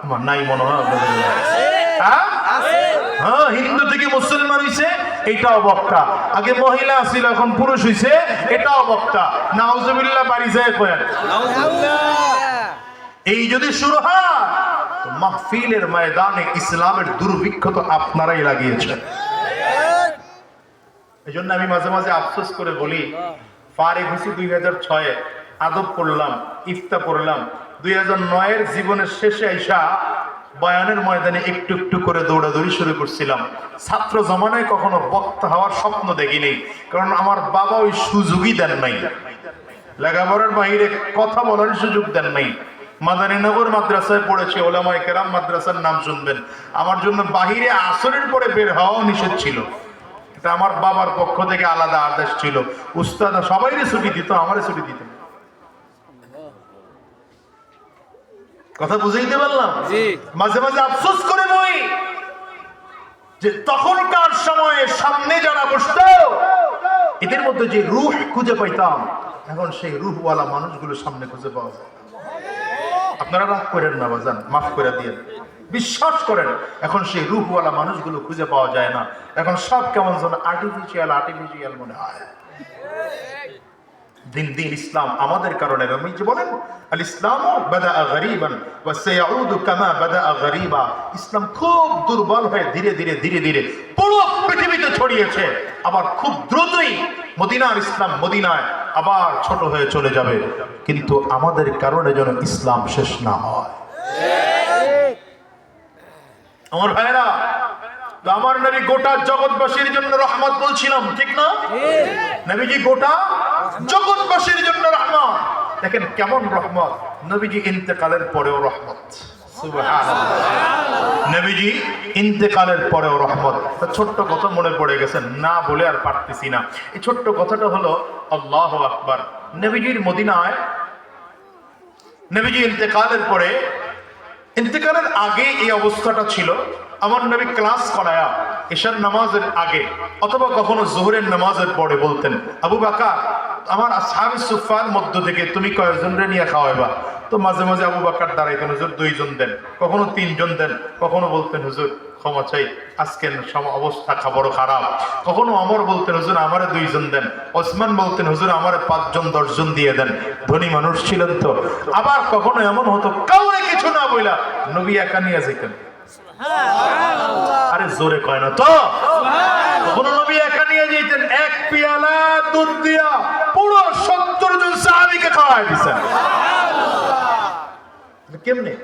আমার নাই মনে হয়, হ্যাঁ, হিন্দু থেকে মুসলমান হইছে, এটাও বক্তা। আগে মহিলা ছিল, এখন পুরুষ হইছে, এটাও বক্তা। নাউজুবিল্লাহ, বাড়ি যায় কয়েন। এই যদি শুরু হয়, মাহফিলের ময়দানে ইসলামের দুর্ভিক্ষ তো আপনারাই লাগিয়েছেন। এই জন্য আমি মাঝে মাঝে আফসোস করে বলি, ফারিগ হয়েছি 2006-এ, আদব পড়লাম, ইফতা পড়লাম, 2009-এর জীবনের শেষে আইসা বয়ানের ময়দানে একটু একটু করে দৌড়াদৌড়ি শুরু করছিলাম। ছাত্র জমানায় কখনো বক্তা হওয়ার স্বপ্ন দেখিনি, কারণ আমার বাবা ওই সুযোগই দেন নাই, লেখাপড়ার বাইরে কথা বলার সুযোগ দেন নাই। মাদানীনগর মাদ্রাসায় পড়েছে, ওলামায়ে কেরাম মাদ্রাসার নাম শুনবেন। আমার জন্য বাহিরে আসরের পরে বের হওয়াও নিষেধ ছিল, এটা আমার বাবার পক্ষ থেকে আলাদা আদেশ ছিল। উস্তাদ সবাইরে ছুটি দিত, আমারে ছুটি দিত। কথা বুঝাইতে পারলাম? মাঝে মাঝে আফসোস করে বই যে তখনকার সময়ে সামনে যারা বসতো এদের মধ্যে যে রূহ খুঁজে পাইতাম, এখন সেই রূহওয়ালা মানুষগুলো সামনে খুঁজে পাওয়া যায়। আপনারা রাগ করেন না বাজান, মাফ করে দিয়ে বিশ্বাস করেন, এখন সেই রূহওয়ালা মানুষগুলো খুঁজে পাওয়া যায় না। এখন সব কেমন যেন আর্টিফিশিয়াল মনে হয়। দিন দিন ইসলাম আমাদের কারণে রমিজ বলেন আল ইসলামু বাদাআ গরীবান ওয়া সায়াউদু কামা বাদাআ গরীবা। ইসলাম খুব দুর্বল হয়ে ধীরে ধীরে ধীরে ধীরে পুরো পৃথিবীতে ছড়িয়েছে, আবার খুব দ্রুতই মদিনার ইসলাম মদিনায় আবার ছোট হয়ে চলে যাবে। কিন্তু আমাদের কারণে যেন ইসলাম শেষ না হয়। আমার ভাইরা, আমার নবী গোটা জগৎবাসীর জন্য রহমত বলছিলাম, ঠিক না? নবীজি গোটা জগৎবাসীর জন্য রহমত। দেখেন কেমন রহমত, নবীজি ইন্তেকালের পরেও রহমত। সুবহানাল্লাহ, নবীজি ইন্তেকালের পরেও রহমত। ছোট্ট কথা মনে পড়ে গেছে, না বলে আর পারতেছি না। এই ছোট্ট কথাটা হলো আল্লাহু আকবার। নবীজির মদিনায়, নবীজি ইন্তেকালের পরে, ইন্তেকালের আগে এই অবস্থাটা ছিল। আমার নবী ক্লাস করায়া এশার নামাজের আগে অথবা কখনো জোহরের নামাজের পরে বলতেন, আবু বকর আমার আসহাবে সুফফার মধ্য থেকে তুমি কয়জনরে নিয়ে খাওয়াইবা? তো মাঝে মাঝে আবু বকর দাঁড়াইতেন, হুজুর 2 জন দেন, কখনো 3 জন দেন, কখনো বলতেন হুজুর ক্ষমা চাই আজকের অবস্থা বড় খারাপ। কখনো ওমর বলতেন হুজুর আমারে 2 জন দেন, ওসমান বলতেন হুজুর আমারে 5 জন 10 জন দিয়ে দেন, ধনী মানুষ ছিলেন তো। আবার কখনো এমন হতো কাউরে কিছু না বইলা নবী একা নিয়ে যেতেন। আরে জোরে কয় না তো? কখনো নবী একা নিয়ে যেতেন, এক পেয়ালা দুধ দিয়া পুরো 70 জন সাহাবীকে খাওয়াই দিয়েছেন। কেমনে?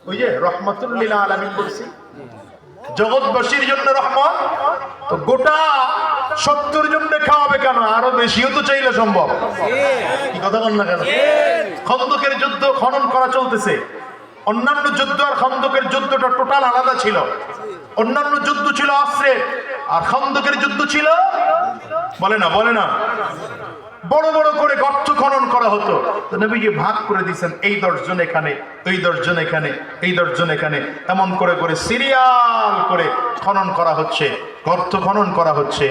ওই যে রহমাতুল লিল আলামিন বলছি, জগৎবাসীর জন্য রহমত, তো গোটা 70 জনকে খাওয়াবে কেন? আরো বেশিও তো চাইলে সম্ভব। কি কথা বল না কেন? খন্দকের যুদ্ধ খনন করা চলতেছে। অন্যান্য যুদ্ধ আর খন্দকের যুদ্ধটা টোটাল আলাদা ছিল। অন্যান্য যুদ্ধ ছিল অস্ত্রের, আর খন্দকের যুদ্ধ ছিল বলে না বড় বড় করে গর্ত খনন করা হতো। তো নবীজি ভাগ করে দিয়েছেন, এই 10 জন এখানে, ওই 10 জন এখানে, এই 10 জন এখানে, এমন করে করে সিরিয়াল করে খনন করা হচ্ছে, গর্ত খনন করা হচ্ছে।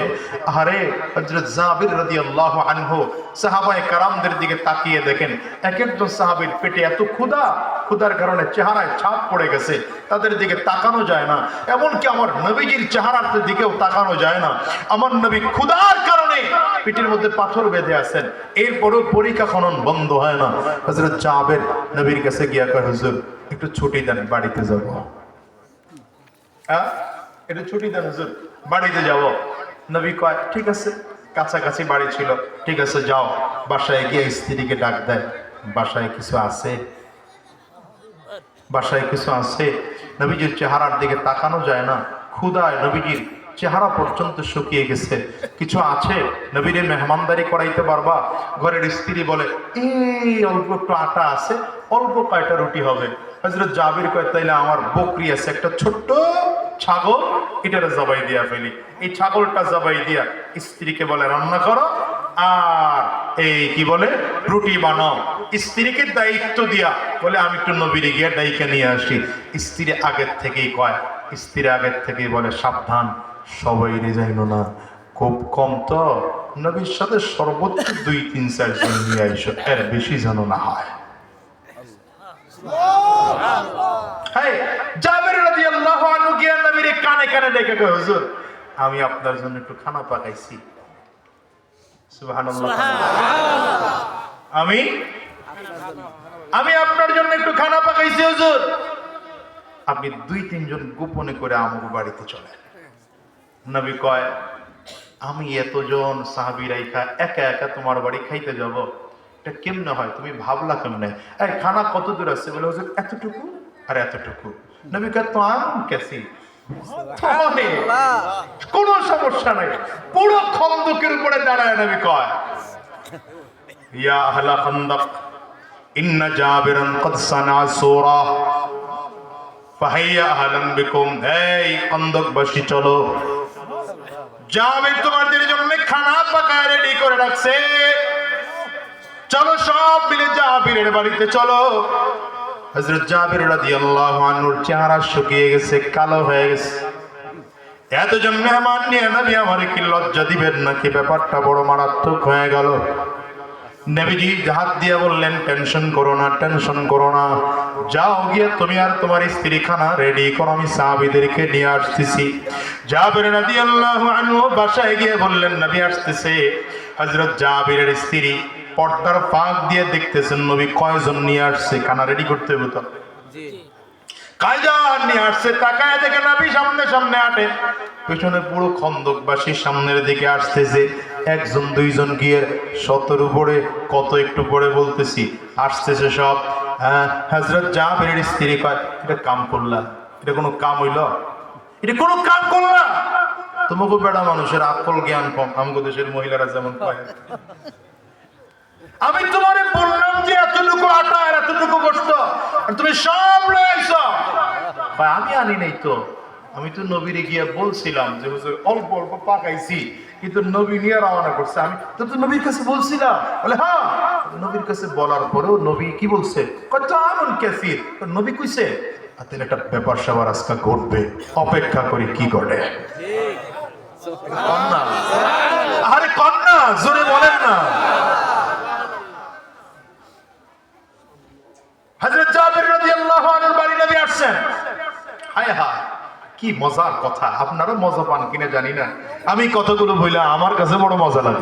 আরে হযরত জাবির রাদিয়াল্লাহু আনহু সাহাবায়ে কেরামদের দিকে তাকিয়ে দেখেন, এক একজন সাহাবীর পেটে এত ক্ষুধার কারণে চেহারায় ছাপ পড়ে গেছে, তাদের দিকে তাকানো যায় না। এমনকি আমার নবীজির চেহারার দিকেও তাকানো যায় না। আমার নবী ক্ষুধার কারণে পেটের মধ্যে পাথর বেঁধে আছেন, এরপরও পরীক্ষা খনন বন্ধ হয় না। হযরত জাবির নবীর কাছে গিয়া কয়, হুজুর একটু ছুটি দেন, বাড়িতে যাব। একটু ছুটি দেন হুজুর, বাড়িতে যাব। নবী কয় ঠিক আছে, কাছাকাছি বাড়ি ছিল, ঠিক আছে যাও। বাসায় গিয়ে স্ত্রীকে ডাক দেয়, বাসায় কিছু আছে? বাসায় কিছু আছে? নবীজির চেহারার দিকে তাকানো যায় না, ক্ষুধায় নবীজির চেহারা পর্যন্ত শুকিয়ে গেছে। কিছু আছে? নবীরে মেহমানদারি করাইতে পারবা? ঘরের স্ত্রী বলে এই অল্প একটু আটা আছে, অল্প কয়টা রুটি হবে। হযরত জাবির কয় তাইলে আমার বকরি আছে, একটা ছোট্ট ছাগল, এটারে জবাই দিয়া ফেলি। এই ছাগলটা জবাই দিয়া স্ত্রীকে বলে রান্না করো, আর এই কি বলে রুটি বানাও। স্ত্রীকে দায়িত্ব দিয়া বলে আমি একটু নবীরে গিয়ে ডাইকা নিয়ে আসি। স্ত্রী আগের থেকেই কয়, স্ত্রী আগের থেকেই বলে সাবধান, সবাই যাইনো না, খুব কম তো, নবীর সাথে সর্বোচ্চ 2-3-4 জন নিয়ে আইসো, এর বেশি যেন না হয়। জাবির রাদিয়াল্লাহু আনহু গিয়া নবীর কানে কানে ডেকে কয়, হুজুর আমি আপনার জন্য একটু খানা পাকাইছি। সুবহানাল্লাহ, আমি আপনার জন্য একটু খানা পাকাইছি হুজুর, আপনি 2-3 জন গোপনে করে আমার বাড়িতে চলেন। নবী কয় আমি এতজন সাহাবী রাইখা একা একা তোমার বাড়ি খাইতে যাব, এটা কেমনে হয়? তুমি ভাবলা কেমনে? এই খানা কত দূর আছে? বলে হুজুর এতটুকু আর এতটুকু। নবী কয় তো আম কেসি, কোনো সমস্যা নাই। পুরো খন্দকের উপরে দাঁড়ায় নবী কয় ইয়া আহলা খন্দক ইন্না জাবিরান কদ সানা সূরা ফাহিয়া আহলান বিকুম। এই খন্দকবাসী চলো, জাবির তোমাদের জন্য খানা পাকায় রেডি করে রাখছে, চলো সব মিলে জাবিরের বাড়িতে চলো। হযরত জাবির রাদিয়াল্লাহু আনহুর চেহারা শুকিয়ে গেছে, কালো হয়ে গেছে। এতজন মেহমান নিয়ে নবী আমারে কি লজ্জা দিবেন নাকি? ব্যাপারটা বড় মারাত্মক হয়ে গেল। নবীজি হাত দিয়ে বললেন, টেনশন করো না, টেনশন করো না, যাও গিয়ে তুমি আর তোমার স্ত্রী খানা রেডি করো, আমি সাহাবীদেরকে নিয়ে আসতেছি। জাবির রাদিয়াল্লাহু আনহু বাসায় গিয়ে বললেন নবী আসতেছে। হযরত জাবিরের স্ত্রী পর্দার ফাঁক দিয়ে দেখতেছেন নবী কয়জন নিয়ে আসছে, খানা রেডি করতে হবে তো। কয়জন নিয়ে আসছে তাকায় দেখে নবী সামনে সামনে হাঁটে, পেছনে পুরো খন্দকবাসী সামনের দিকে আসতেছে। একজন দুইজন গিয়ে ১৭ পড়ে কত একটু পরে বলতেছি আসতেছে সব। হযরত জাবিরের স্ত্রী কয়, এটা কাম করলা? এটা কোনো কাম হইল? এটা কোনো কাম করলা? তোমাকে বেড়া মানুষের আকল জ্ঞান কম, আমাদের দেশের মহিলারা যেমন কয়। আমি তোমারে বললাম যে এতটুকু আটা আর এতটুকু গোশত আর তুমি সব লইছ। আমি আনি নাই তো, আমি তো নবীরে গিয়ে বলছিলাম যে হুজুর অল্প অল্প পাকাইছি, কিন্তু নবী নিয়ে রওনা করছে। আমি তো নবীর কাছে বলছিলাম। বলে হ্যাঁ, নবীর কাছে বলার পরেও নবী কি বলছে? কত আমন কাসির, নবী কইছে তাহলে একটা ব্যাপার স্যাপার আজকে ঘটবে, অপেক্ষা করি কি ঘটে। কন্যা, আরে কন্যা জোরে বলেন না। হযরত জাবির রাদিয়াল্লাহু আনহুর বাড়ি নবী আসছেন। হায় হায় কি মজার কথা, আপনারা মজা পান কিনা জানি না, আমি কতগুলো বইলা আমার কাছে বড় মজা লাগে।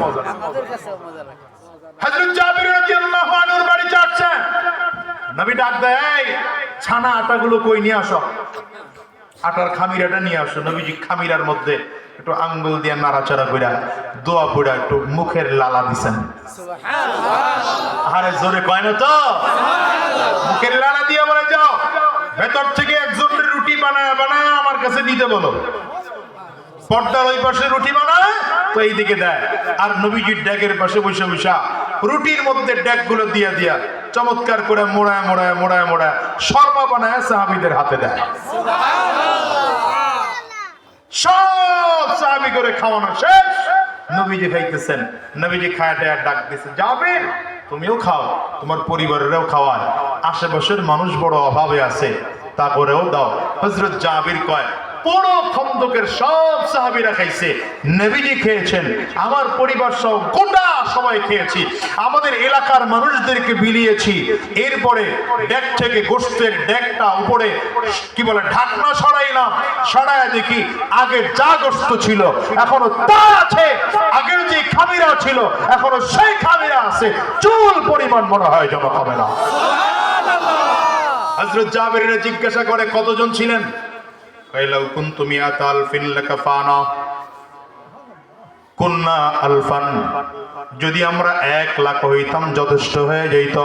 হযরত জাবির রাদিয়াল্লাহু আনহুর বাড়ি আসছেন, নবী ডাক দেয়, এই ছানা আটাগুলো কই নিয়ে আসো, আটার খামিরাটা নিয়ে আসো। নবীজি খামিরার মধ্যে একটু আঙ্গুল দিয়ে নাড়াচাড়া কইরা দোয়া পড়া একটু মুখের লালা দিছেন। সুবহানাল্লাহ, আরে জোরে কয় না তো, মুখের লালা দিয়ে বলে যাও ভেতর থেকে একজন রুটি বানায় বানায় আমার কাছে দিতে বলো। পর্দার ওই পাশে রুটি বানায় তো এইদিকে দেয়, আর নবীজির ডেকের পাশে বসে বসা রুটির মধ্যে ডেকগুলো দিয়া দিয়া চমৎকার করে মোড়ায় মোড়ায় মোড়ায় মোড়ায় শর্মা বানায় সাহাবীদের হাতে দেয়। সব সাহাবী করে খাওয়ানো শেষ, নবীজি খাইতেছেন। নবীজি খায়াটা ডাক দিয়েছে, যাবে তুমিও খাও, তোমার পরিবারেরও খাওয়ায়, আশেপাশের মানুষ বড় অভাবে আছে, তা করেও দাও। হযরত জাবির কয়, পুরো খন্দকের সব সাহাবীরা খাইছে, নবীজি খেয়েছেন, আমার পরিবার সহ গোটা সবাই খেয়েছি, আমাদের এলাকার মানুষদেরকে বিলিয়েছি। এরপরে ডেক থেকে গোশতের ডেকটা উপরে কি বলে ঢাকনা সরাইলাম, সরায় দেখি আগের যা গোশত ছিল এখনো তা আছে, আগের যে খামিরা ছিল এখনো সেই খামিরা আছে, চুল পরিমাণ মনে হয় যেন হবে না। হযরত জাবির জিজ্ঞাসা করে, কতজন ছিলেন? কাইলাউ কুনতু মিআতা আলফিন লাকাফানা, কুন্না আলফান, যদি আমরা 1 লাখ হইতাম যথেষ্ট হয়ে যেত,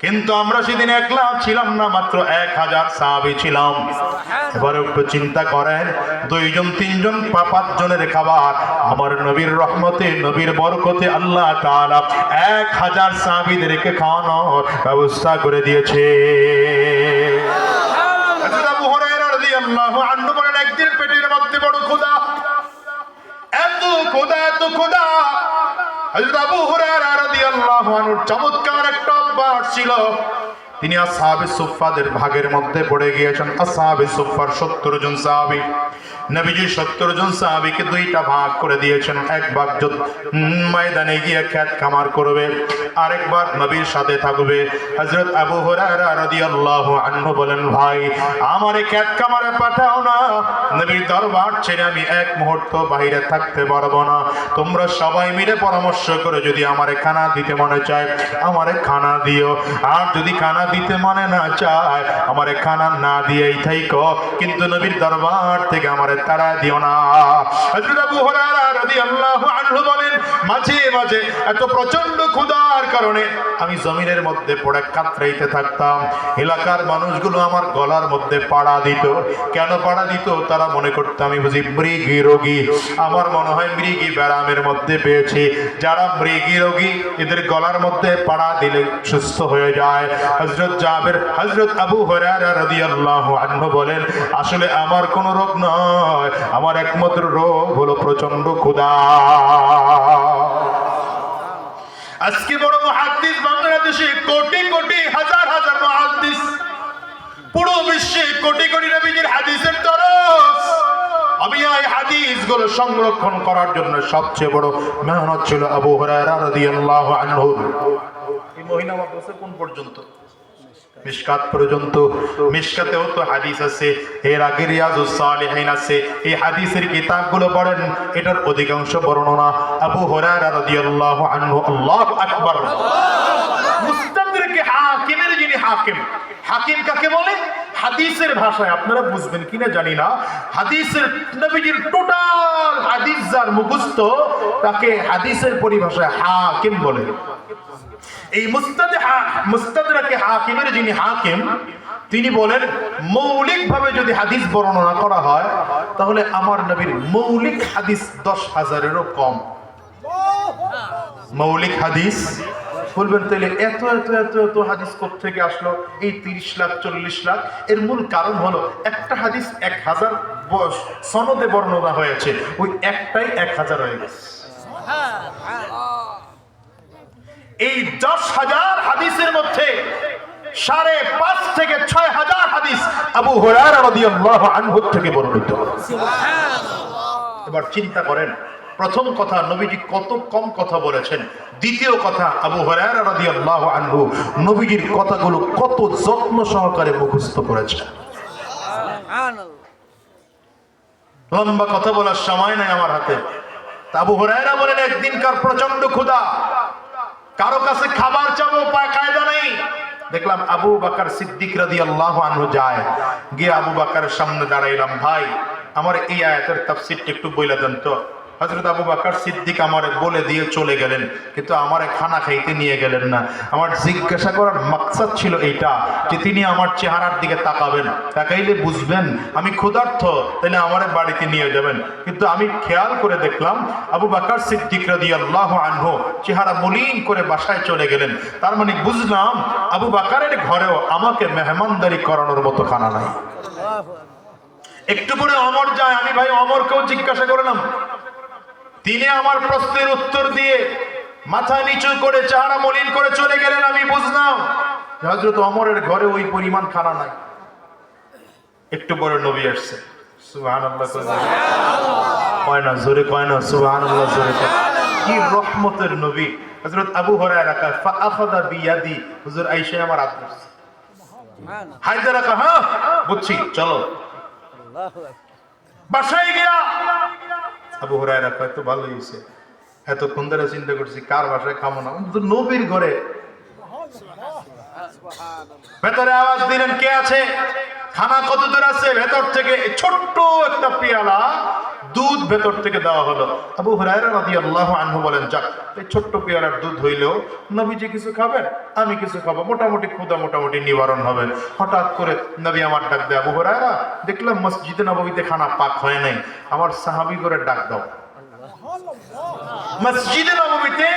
কিন্তু আমরা সেদিন 1 লাখ ছিলাম না, মাত্র 1000 সাহাবী ছিলাম। এবারে একটু চিন্তা করেন, 2 জন 3 জন 5 জনের খাবার আমার নবীর রহমতে নবীর বরকতে আল্লাহ তাআলা 1000 সাহাবীদেরকে খাওয়ানোর ব্যবস্থা করে দিয়েছে। আবু হুরায়রা রাদিয়াল্লাহু আনহু বলেন, একদিন পেটের মধ্যে বড় ক্ষুধা, এত ক্ষুধা এত ক্ষুধা। হযরত আবু হুরায়রা রাদিয়াল্লাহু আনহু চমৎকার একটা অভ্যাস ছিল, তিনি আসহাবে সুফফাদের ভাগের মধ্যে পড়ে গিয়েছেন। আসহাবে সুফফার 70 জন সাহাবী, নবীজি 70 জন সাহাবীকে 2টা ভাগ করে দিয়েছেন। এক ভাগ ময়দানে গিয়ে খেত খামার করবে, আরেক ভাগ নবীর সাথে থাকবে। হযরত আবু হুরায়রা রাদিয়াল্লাহু আনহু বলেন, ভাই আমারে খেত খামারে পাঠাও না, নবীর দরবার ছেড়ে আমি এক মুহূর্ত বাইরে থাকতে পারবো না। তোমরা সবাই মিলে পরামর্শ করে যদি আমারে খানা দিতে মনে চায় আমারে খানা দিও, আর যদি খানা দিতে মনে না চায় আমারে খানা না দিয়েই থাইকো, কিন্তু নবীর দরবার থেকে আমারে তাড়া দিও না। হযরত আবু হুরায়রা রাদিয়াল্লাহু আনহু বলেন, মাঝে মাঝে এত প্রচন্ড ক্ষুধার কারণে আমি জমিনের মধ্যে পড়ে কাতরাইতে থাকতাম। এলাকার মানুষগুলো আমার গলার মধ্যে পাড়া দিত। কেন পাড়া দিত? তারা মনে করত আমি বুঝি মৃগী রোগী, আমার মনে হয় মৃগী ব্যারামের মধ্যে পেয়েছি। যারা মৃগী রোগী এদের গলার মধ্যে পাড়া দিলে সুস্থ হয়ে যায়। হযরত হযরত আবু হুরায়রা রাদিয়াল্লাহু আনহু বলেন, আসলে আমার কোনো রোগ নয়, আমার একমাত্র রোগ হলো প্রচন্ড ক্ষুধা। আজকে বড় মুহাদ্দিস বাংলাদেশে কোটি কোটি হাজার হাজার মুহাদ্দিস, পুরো বিশ্বে কোটি কোটি নবীজির হাদিসের দরস। আমি এই হাদিসগুলো সংরক্ষণ করার জন্য সবচেয়ে বড় মেহনত ছিল আবু হুরায়রা রাদিয়াল্লাহু আনহু। এই মহিনা মাদ্রাসা কোন পর্যন্ত? মিশকাত পর্যন্ত। মিশকাতেও তো হাদিস আছে, এর আগে রিয়াজুস সালিহিন আছে। এই হাদিসের কিতাবগুলো পড়েন, এটার অধিকাংশ বর্ণনা আবু হুরায়রা রাদিয়াল্লাহু আনহু। আল্লাহু আকবার। মুস্তাদরিক হাকিমের যিনি হাকিম, হাকিম কাকে বলে? হাদিসের ভাষায় আপনারা বুঝবেন কিনা জানি না, হাদিসের নবীজির টোটাল হাদিস যার মুখস্থ তাকে হাদিসের পরিভাষায় হাকিম বলে। এই মুস্তাদরাকে হাকিমের যিনি হাকিম, তিনি বলেন মৌলিকভাবে যদি হাদিস বর্ণনা করা হয় তাহলে আমার নবীর মৌলিক হাদিস 10,000-এরও কম। মৌলিক হাদিস বলবেন তাহলে এত এত এত এত হাদিস কোত্থেকে আসলো? এই 30 লাখ 40 লাখ। এর মূল কারণ হলো একটা হাদিস 1000 সনদে বর্ণনা হয়েছে, ওই একটাই 1000 হয়ে গেছে। এই 10,000 হাদিসের মধ্যে 5.5 থেকে 6,000 হাদিস আবু হুরায়রা রাদিয়াল্লাহু আনহু থেকে বর্ণিত। এবার চিন্তা করেন, প্রথম কথা নবীজি কত কম কথা বলেছেন, দ্বিতীয় কথা আবু হুরায়রা রাদিয়াল্লাহু আনহু নবীজির কথাগুলো কত যত্ন সহকারে মুখস্থ করেছেন। লম্বা কথা বলার সময় নাই আমার হাতে। আবু হুরায়রা বলেন, একদিনকার প্রচন্ড ক্ষুধা, কারো কাছে খাবার চাবো কায়দা নেই। দেখলাম আবু বকর সিদ্দিক রাদিয়াল্লাহু আনহু যায়, গিয়ে আবু বকরের সামনে দাঁড়াইলাম, ভাই আমার এই আয়াতের তাফসীরটা একটু বলে দেন তো। হযরত আবু বকর সিদ্দিক আমারে বলে দিয়ে চলে গেলেন, কিন্তু আমারে খানা খাইতে নিয়ে গেলেন না। আমার জিজ্ঞাসা করার মাকসাদ ছিল এইটা যে তিনি আমার চেহারার দিকে তাকাবেন, তাকাইলে বুঝবেন আমি ক্ষুধার্ত, তাহলে আমারে বাড়িতে নিয়ে যাবেন। কিন্তু আমি খেয়াল করে দেখলাম আবু বকর সিদ্দিক রাদিয়াল্লাহু আনহু চেহারা মলিন করে বাসায় চলে গেলেন। তার মানে বুঝলাম আবু বকরের ঘরেও আমাকে মেহমানদারি করানোর মতো খানা নাই। একটু পরে ওমর যায়, আমি ভাই ওমরকেও জিজ্ঞাসা করলাম, তিনি আমার প্রশ্নের উত্তর দিয়ে মাথা নিচু করে চেহারা মলিন করে চলে গেলেন। আমি বুঝলাম হযরত ওমরের ঘরে ওই পরিমাণ খানা নাই। একটু পরে নবী আসছে, সুবহানাল্লাহ কয় না, জোরে কয় না সুবহানাল্লাহ, জোরে কয়। কি রহমতের নবী। হযরত আবু হুরায়রা কয় ফাআখাযা বিয়াদি, হুজুর আয়েশা আমার হাত ধরছে। হায়দারা কয় হ্যাঁ বুঝছি, চলো। বাসায় গিয়া আবু হুরায়রা কয় তো ভালো হয়েছে, এতক্ষণ ধরে চিন্তা করছি কার বাসায় খাবো না, নবীর ঘরে। ভেতরে আওয়াজ দিলেন, কে আছে? খানা কত দূর আছে? ভেতর থেকে ছোট্ট একটা পেয়ালা দুধ ভেতর থেকে দেওয়া হলো। আবু হুরায়রা রাদিয়াল্লাহু আনহু বলেন, যাক এই ছোট্ট পেয়ালার দুধ হইলেও নবীজি কিছু খাবেন, আমি কিছু খাবো, মোটামুটি ক্ষুধা মোটামুটি নিবারণ হবে। হঠাৎ করে নবী আমার ডাক দেয়, আবু হুরায়রা দেখলাম মসজিদে নববীতে খানা পাক হয় নাই, আমার সাহাবী করে ডাক দাও। মসজিদে নববীতে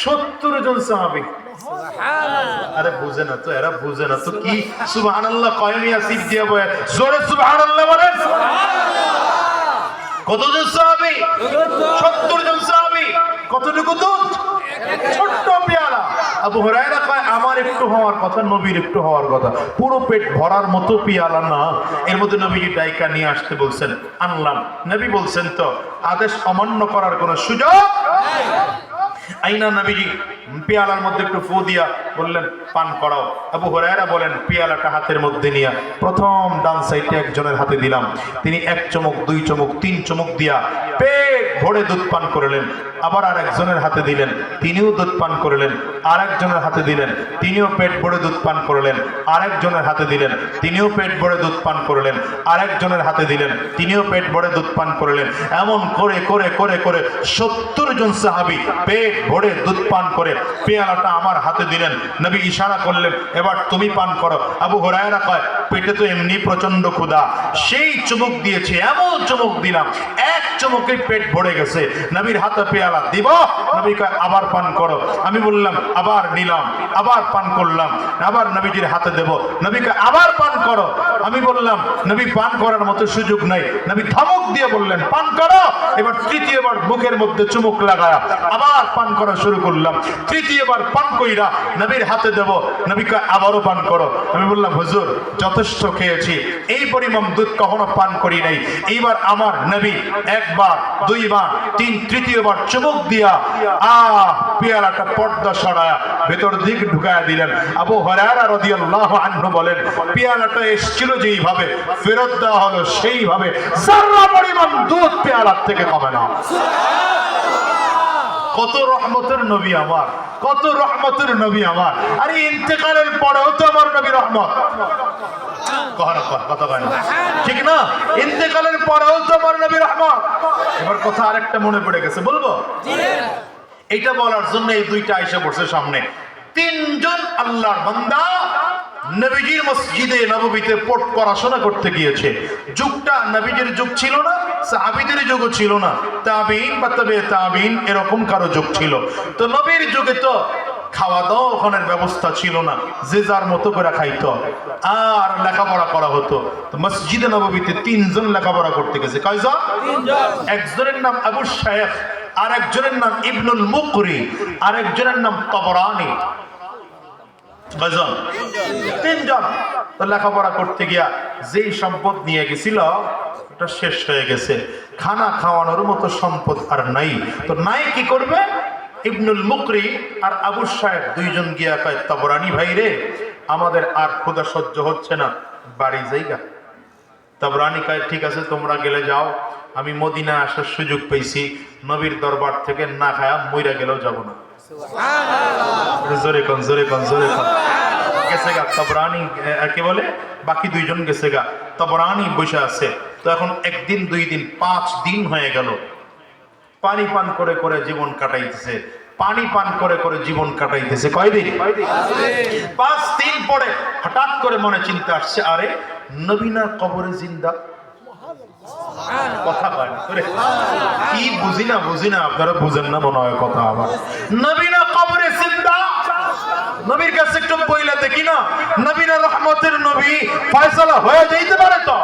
70 জন সাহাবী। আরে বুঝে না তো, এরা বুঝে না তো কি সুবহানাল্লাহ কয়মিয়া সিপ দিয়া বয়, জোরে সুবহানাল্লাহ বলেন। কতজন সাহাবী? 70 জন সাহাবী। কতটুকু দুধ? ছোট্ট পেয়ালা। আবু হুরায়রা কয় আমার একটু হওয়ার কথা, নবীর একটু হওয়ার কথা, পুরো পেট ভরার মতো পেয়ালা না। এর মধ্যে নবীজি ডাইকা নিয়ে আসতে বলছেন, আনলাম। নবী বলছেন তো আদেশ অমান্য করার কোনো সুযোগ আইনা। নবীজি পেয়ালার মধ্যে একটু ফু দিয়া বললেন পান করাও। আবু হুরায়রা বলেন পেয়ালাটা হাতের মধ্যে নিয়ে প্রথম ডান সাইডে একজনের হাতে দিলাম, তিনি 1 চুমুক 2 চুমুক 3 চুমুক দিয়া পেট ভরে দুধ পান করলেন। আবার আরেকজনের হাতে দিলেন, তিনিও দুধ পান করলেন। আরেকজনের হাতে দিলেন, তিনিও পেট ভরে দুধ পান করলেন। আরেকজনের হাতে দিলেন, তিনিও পেট ভরে দুধ পান করলেন। আরেকজনের হাতে দিলেন, তিনিও পেট ভরে দুধ পান করলেন। এমন করে করে করে করে 70 জন সাহাবী পেট ভরে দুধ পান করে পেয়ালাটা আমার হাতে দিলেন। নবী ইশারা করলেন, এবার তুমি পান করো। আবু হুরায়রা কয় পেটে তো এমনি প্রচন্ড ক্ষুধা, সেই চুমুক দিয়েছে, এমন চুমুক দিলাম, 1 চুমুক এতটুকুই পেট ভরে গেছে, নবীর হাতে পেয়ালা দিব, নবী কয় আবার পান করো। আমি বললাম আবার নিলাম, আবার পান করলাম, আবার নবীজির হাতে দেব, নবী কয় আবার পান করো। আমি বললাম নবী পান করার মতো সুযোগ নাই, নবী ধমক দিয়ে বললেন পান করো। এবার তৃতীয়বার মুখের মধ্যে চুমুক লাগায়া আবার পান করা শুরু করলাম। তৃতীয়বার পান কইরা নবীর হাতে দেব, নবী কয় আবারও পান করো। আমি বললাম হুজুর যথেষ্ট খেয়েছি, এই পরিমাণ দুধ কখনো পান করি নাই। এইবার আমার নবী একবার, দুইবার, তৃতীয়বার চুমুক দিয়া পেয়ালাটা পর্দা সরায়া ভেতর দিক ঢুকায়া দিলেন। আবু হুরায়রা রাদিয়াল্লাহু আনহু বলেন পেয়ালাটা এসেছিল যেইভাবে ফেরত দেওয়া হলো সেইভাবে যারা পরিমাণ দুধ পেয়ালার থেকে কমে না। কত রহমতের নবী আমার, কত রহমতের নবী আমার। আরে ইন্তেকালের পরেও তো আমার নবী রহমত, কথা বলে না ঠিক না? ইন্তেকালের পরেও তো আমার নবী রহমত। এবার কথা আরেকটা মনে পড়ে গেছে, বলবো? এটা বলার জন্য এই দুইটা আয়েশা পড়ছে সামনে। তিনজন আল্লাহর বান্দা নবীজির মসজিদে নববীতে পড়াশোনা করতে গিয়েছে। যুগটা নবীজির যুগ ছিল না, সাহাবীদের যুগও ছিল না, তাবিঈন বা তাবে তাবিঈন এরকম কারো যুগ ছিল। তো নবীর যুগে তো খাওয়া দাওয়া ওখানের ব্যবস্থা ছিল না, যে যার মতো করে খাইতো আর লেখাপড়া করা হতো। তো মসজিদে নববীতে তিনজন লেখাপড়া করতে গেছে। কয়জন? একজনের নাম আবু শাইখ, আর একজনের নাম ইবনুল মুকরি, আর একজনের নাম তাবরানী। তিনজন তো লেখাপড়া করতে গিয়া যেই সম্পদ নিয়ে গেছিল ওটা শেষ হয়ে গেছে, খানা খাওয়ানোর মতো সম্পদ আর নাই। তো নাই কি করবে? ইবনুল মুকরি আর আবু শাইখ দুইজন গিয়া কয় তাবরানী ভাই রে, আমাদের আর ক্ষুধা সহ্য হচ্ছে না, বাড়ি যাইগা। তাবরানী কয় ঠিক আছে তোমরা গেলে যাও, আমি মদিনা আসার সুযোগ পেয়েছি, নবীর দরবার থেকে না খায়া মইরা গেলেও যাব না। জোরে কোন, জোরে কোন, জোরে কোন। গেছে গা তাবরানী, কে বলে বাকি দুইজন গেছে গা, তাবরানী বসে আছে। তো এখন একদিন, দুই দিন, 5 দিন হয়ে গেল, পানি পান করে করে জীবন কাটাইতেছে, পানি পান করে করে জীবন কাটাইতেছে। কয়দিন? 5 দিন পরে হঠাৎ করে মনে চিন্তা আসছে, আরে নবীনা কবরে জিন্দা। কথা কয় না কি বুঝি না, আপনারা বুঝেন না মনে হয় কথা। আবার নবীনা কবরে জিন্দা, নবীর কাছে একটু বইলা দেখি না, নবীনা রহমতের নবী, ফয়সালা হয়ে যাইতে পারে তো।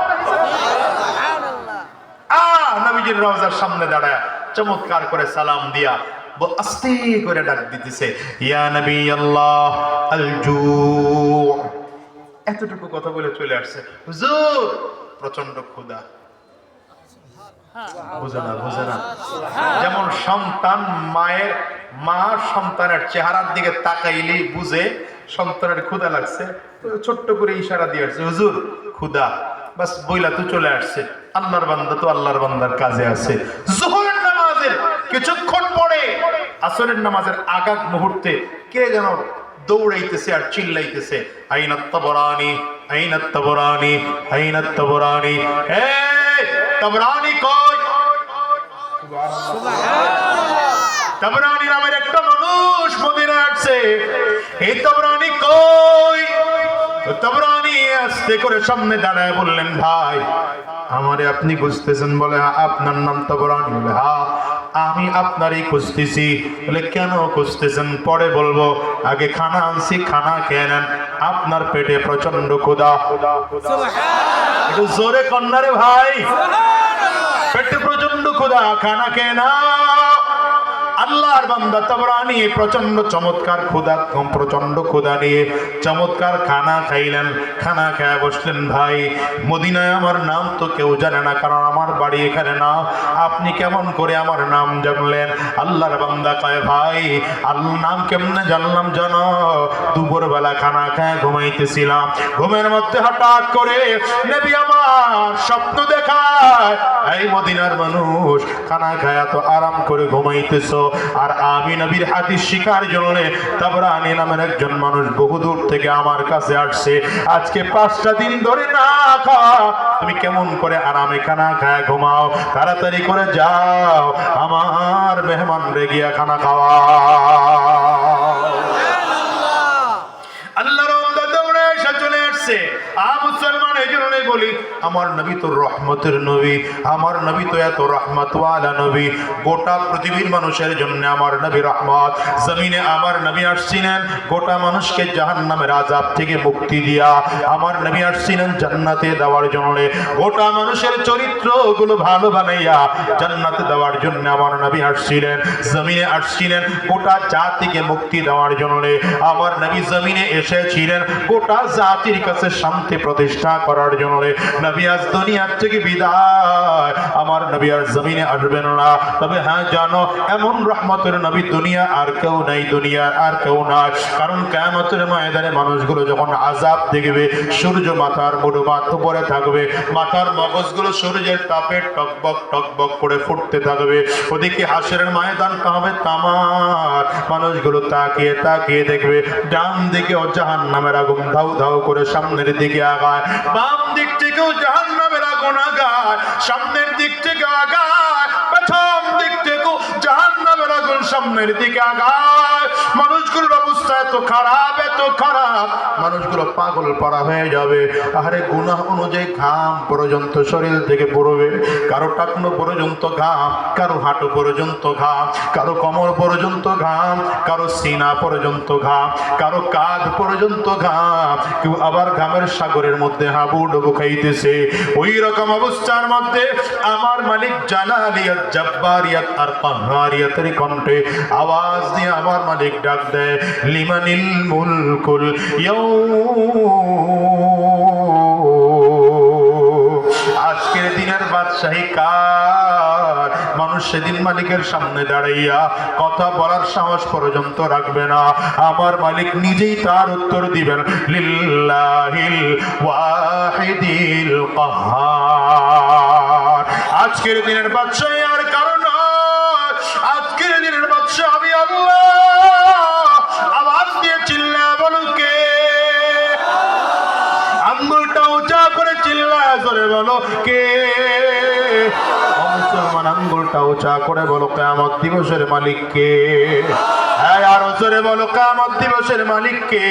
নবীজির রওজার সামনে দাঁড়ায় চমৎকার করে সালাম দিয়া আস্তে করে ডাক দিতেছে, ইয়া নবী আল্লাহ আলজু। এতটুকু কথা বলে চলে আসছে, হুজুর প্রচন্ড ক্ষুধা। বুঝে না যেমন সন্তান মা সন্তানের চেহারার দিকে তাকাইলেই বুঝে সন্তানের ক্ষুধা লাগছে, ছোট্ট করে ইশারা দিয়ে আসছে হুজুর ক্ষুধা, বাস বইলা তো চলে আসছে। আল্লাহর বান্দা তো আল্লাহর বান্দার কাজে আছে। যোহরের নামাজের কিছুক্ষণ পরে আসরের নামাজের আগাগ মুহূর্তে কে যেন দৌড়াইতেছে আর চিল্লাইতেছে, আইনাত তাবরানী, আইনাত তাবরানী, আইনাত তাবরানী। এই তাবরানী কই? তাবরানী নামের একটা মানুষ মদিনায় আসছে, এই তাবরানী কই? তাবরানী আস্তে করে সামনে দাঁড়ায় বললেন, ভাই আমারে আপনি খুঁজতেছেন? বলে আপনার নাম তাবরানী? বলে হ্যাঁ আমি আপনারই খুঁজতেছি। বলে কেন খুঁজতেছেন? পরে বলবো, আগে খানা আনছি, খানা খেয়ে নেন, আপনার পেটে প্রচন্ড ক্ষুধা। একটু জোরে কন্যারে ভাই, পেটে প্রচন্ড ক্ষুধা, খানা খেয়ে না। আল্লাহর বান্দা তাবরানী প্রচন্ড চমৎকার ক্ষুধা, প্রচন্ড ক্ষুধা নিয়ে চমৎকার খানা খাইলেন। খানা খেয়ে বসলেন, ভাই মদিনায় আমার নাম তো কেউ জানে না, কারণ আমার বাড়ি এখানে না, আপনি কেমন করে আমার নাম জানলেন? আল্লাহর বান্দা কয়, ভাই আল্লাহর নাম কেমনে জানলাম জানো? দুপুর বেলা খানা খেয়ে ঘুমাইতেছিলাম, ঘুমের মধ্যে হঠাৎ করে নবী আমার স্বপ্ন দেখায়, এই মদিনার মানুষ খানা খায়া তো আরাম করে ঘুমাইতেছো, আর আমি নবীর হাদিস শিখার জন্য তাবরানী নামের একজন মানুষ বহুদূর থেকে আমার কাছে আসছে, আজকে 5টা দিন ধরে না খাওয়া, তুমি কেমন করে আরামে খানা খায়া ঘুমাও? তাড়াতাড়ি করে যাও, আমার মেহমান রে গিয়া খানা খাওয়া। আল্লাহর বান্দা দৌড়ে এসে চলে আসছে। মুসলমান এই জন্য বলি, আমার নবী তো রহমতের নবী, আমার নবী তো এত রহমতওয়ালা নবী, গোটা পৃথিবীর মানুষের জন্য আমার নবী রহমত। জমিনে আমার নবী আসছিলেন গোটা মানুষকে জাহান্নামের আযাব থেকে মুক্তি দিয়া, আমার নবী আসছিলেন জান্নাতে দেওয়ার জন্য, গোটা মানুষের চরিত্রগুলো ভালো বানাইয়া জান্নাতে দেওয়ার জন্য আমার নবী আসছিলেন। জমিনে আসছিলেন গোটা জাতিকে মুক্তি দেওয়ার জন্য, আমার নবী জমিনে এসেছিলেন গোটা জাতির কাছে শান্তি প্রতিষ্ঠা করার জন্য। নবী আজ দুনিয়ার থেকে বিদায়, আমার নবী আর জমিনে আসবেন না। তবে হ্যাঁ জানো, এমন রহমতের নবী দুনিয়া আর কেউ নাই, দুনিয়া আর কেউ নাই। কারণ কিয়ামতের ময়দানে মানুষগুলো যখন আযাব দেখবে, সূর্য মাথার মুড়মাত উপরে থাকবে, মাথার মগজগুলো সূর্যের তাপে টকবক টকবক করে ফুটতে থাকবে। ওদিকে হাসরের ময়দানটা হবে তামার, মানুষগুলো তাকিয়ে তাকিয়ে দেখবে ডান দিকে ও জাহান্নামের আগুন ধাউ ধাউ করে সামনের দিকে আগায়, বাম দিক থেকেও জাহান্নামের আগুন আগায়, সামনের দিক থেকে আগায়, পেছন দিক থেকেও জাহান্নামের আগুন সামনের দিকে আগায়। মানুষগুলোর অবস্থা এত খারাপ, এত খারাপ, মানুষগুলো পাগল পাড়া হয়ে যাবে। আরে গুনাহ অনুযায়ী ঘাম পর্যন্ত শরীর থেকে পড়বে, কারো টাকনো পর্যন্ত ঘাম, কারো হাঁটু পর্যন্ত ঘাম, কারো কোমর পর্যন্ত ঘাম, কারো সিনা পর্যন্ত ঘাম, কারো কাঁধ পর্যন্ত ঘাম, কেউ আবার ঘামের সাগরের মধ্যে হাবুডুবু খাইতেছে। ওই রকম অবস্থার মধ্যে আমার মালিক জালালিয়াত, জব্বারিয়াত আর কাহ্হারিয়াতের কণ্ঠে আওয়াজ দিয়ে আমার মালিক ডাক দেয়, লিমানিল মুলকুল আজকের দিনের বাদশাহী কার? মানুষ সেদিন মালিকের সামনে দাঁড়াইয়া কথা বলার সাহস পর্যন্ত রাখবে না। আমার মালিক নিজেই তার উত্তর দিবেন, লিল্লাহিল ওয়াহিদিল কাহ্হার। আজকের দিনের বাদশাহী আর কারণ নয়, আজকের দিনের বাদশাহ আমি আল্লাহ। আওয়াজ দিয়ে চিল্লায় বলো কে? আঙ্গুলটা উঁচা করে চিল্লায় জোরে বলো কে? মুসলমান আঙ্গুলটা উঁচা করে বলো কিয়ামত দিবসের মালিক কে? আরো জোরে বলো কিয়ামত দিবসের মালিক কে?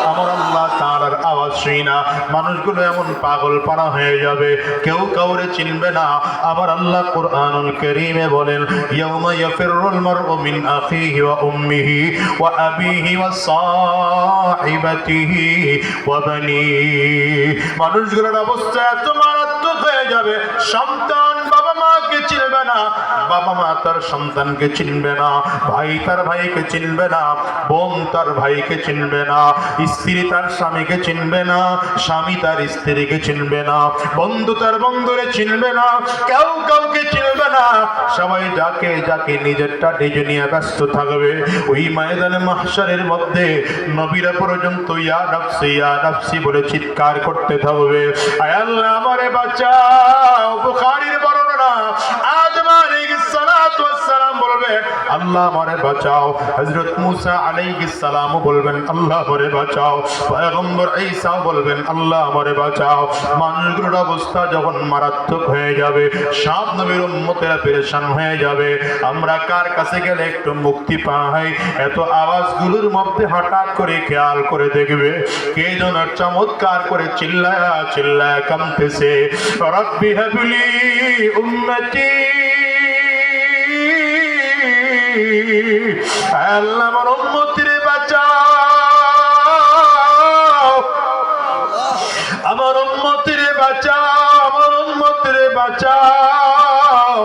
আমার আল্লাহ তাআলার আওয়াজ শুই না মানুষগুলো এমন পাগল পাড়া হয়ে যাবে, কেউ কাউরে চিনবে না। আমার আল্লাহ কুরআনুল কারীমে বলেন, ইয়াউমা ইয়াফিরুল মারউ মিন আখিহি ওয়া উম্মিহি ওয়া আবিহি ওয়া সাহিবাতিহি ওয়া বানিহি। মানুষগুলোর অবস্থা এত মারাত্মক হয়ে যাবে, সন্তান বাবা মাকে চিনবে না, বাবা মা তার সন্তানকে চিনবে না, ভাই তার ভাইকে চিনবে না, বোন তার ভাইকে চিনবে না, স্ত্রী তার স্বামীকে চিনবে না, স্বামী তার স্ত্রীকে চিনবে না, বন্ধু তার বন্ধুরে চিনবে না, কেউ কাউকে চিনবে না। সবাই যাকে যাকে নিজেরটা নিজে নিয়ে ব্যস্ত থাকবে। ওই ময়দানে মাহশারের মধ্যে নবীরা পর্যন্ত ইয়া নাফসি বলে চিৎকার করতে থাকবে, আয় আল্লাহ আমারে বাঁচাও। বুখারীর বর্ণনা, আদম আলাইহিস সালাতু ওয়াস সালাম বলবেন, আল্লাহ আমারে বাঁচাও। হযরত মূসা আলাইহিস সালাম বলবেন, আল্লাহ আমারে বাঁচাও। পয়গম্বর ঈসা বলবেন, আল্লাহ আমারে বাঁচাও। মানুষগুলোর অবস্থা যখন মারাত্মক হয়ে যাবে, সব নবীর উম্মতেরা পেরেশান হয়ে যাবে। আমরা কার কাছে গেলে একটু মুক্তি পাই? এত আওয়াজগুলোর মধ্যে হঠাৎ করে খেয়াল করে দেখবে কে যেন চমৎকার করে চিল্লায়া চিল্লায়া কাঁদতেছে, রব্বি হাবলি উম্মতি, আল্লাহ আমার উম্মতরে বাঁচাও, আমার উম্মতরে বাঁচাও, আমার উম্মতরে বাঁচাও।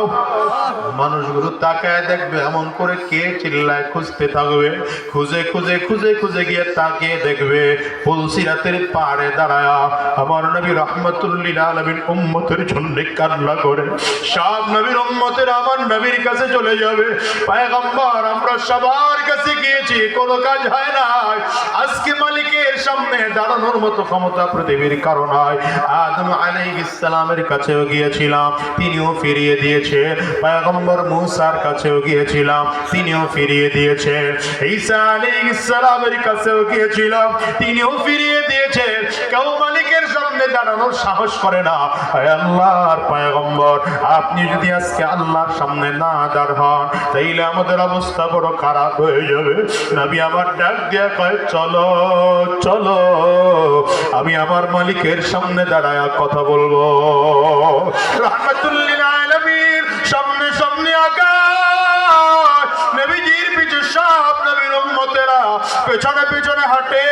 মানুষগুলো তাকায় দেখবে এমন করে কে চিল্লায়, খুঁজতে থাকবে, খুঁজে খুঁজে খুঁজে খুঁজে গিয়ে তাকিয়ে দেখবে ফুলসিরাতের পাড়ে দাঁড়ায়া আমার নবী রাহমাতুল লিল আলামিন উম্মতের জন্য কান্না করে। সব নবীর উম্মতের আমার নবীর কাছে চলে যাবে, পয়গম্বর আমরা সবার কাছে গিয়েছি, কোনো কাজ হয় না। আজকে মালিকের সামনে দাঁড়ানোর মতো ক্ষমতা পৃথিবীর কারণ হয়। আদম আলাইহিস সালামের কাছেও গিয়েছিলাম, তিনিও ফিরিয়ে দিয়েছে। পয়গম্বর পয়গম্বর মূসার কাছেও গিয়েছিলাম, তিনিও ফিরিয়ে দিয়েছেন। ঈসা আলাইহিস সালামের কাছেও গিয়েছিলাম, তিনিও ফিরিয়ে দিয়েছেন। কেউ মালিকের সামনে দাঁড়ানোর সাহস করে না। হে আল্লাহর পয়গম্বর, আপনি যদি আজকে আল্লাহর সামনে না দাঁড় হন, তাইলে আমাদের অবস্থা বড় খারাপ হয়ে যাবে। নবী আমার ডাক দিয়া কয়, চলো চলো, আমি আমার মালিকের সামনে দাঁড়ায় কথা বলবো। রাহমাতুল লিল আলামিন সামনে সামনে আকাশ, নবীজির পিছে সব নবীর উম্মতেরা পেছনে পেছনে হাঁটে।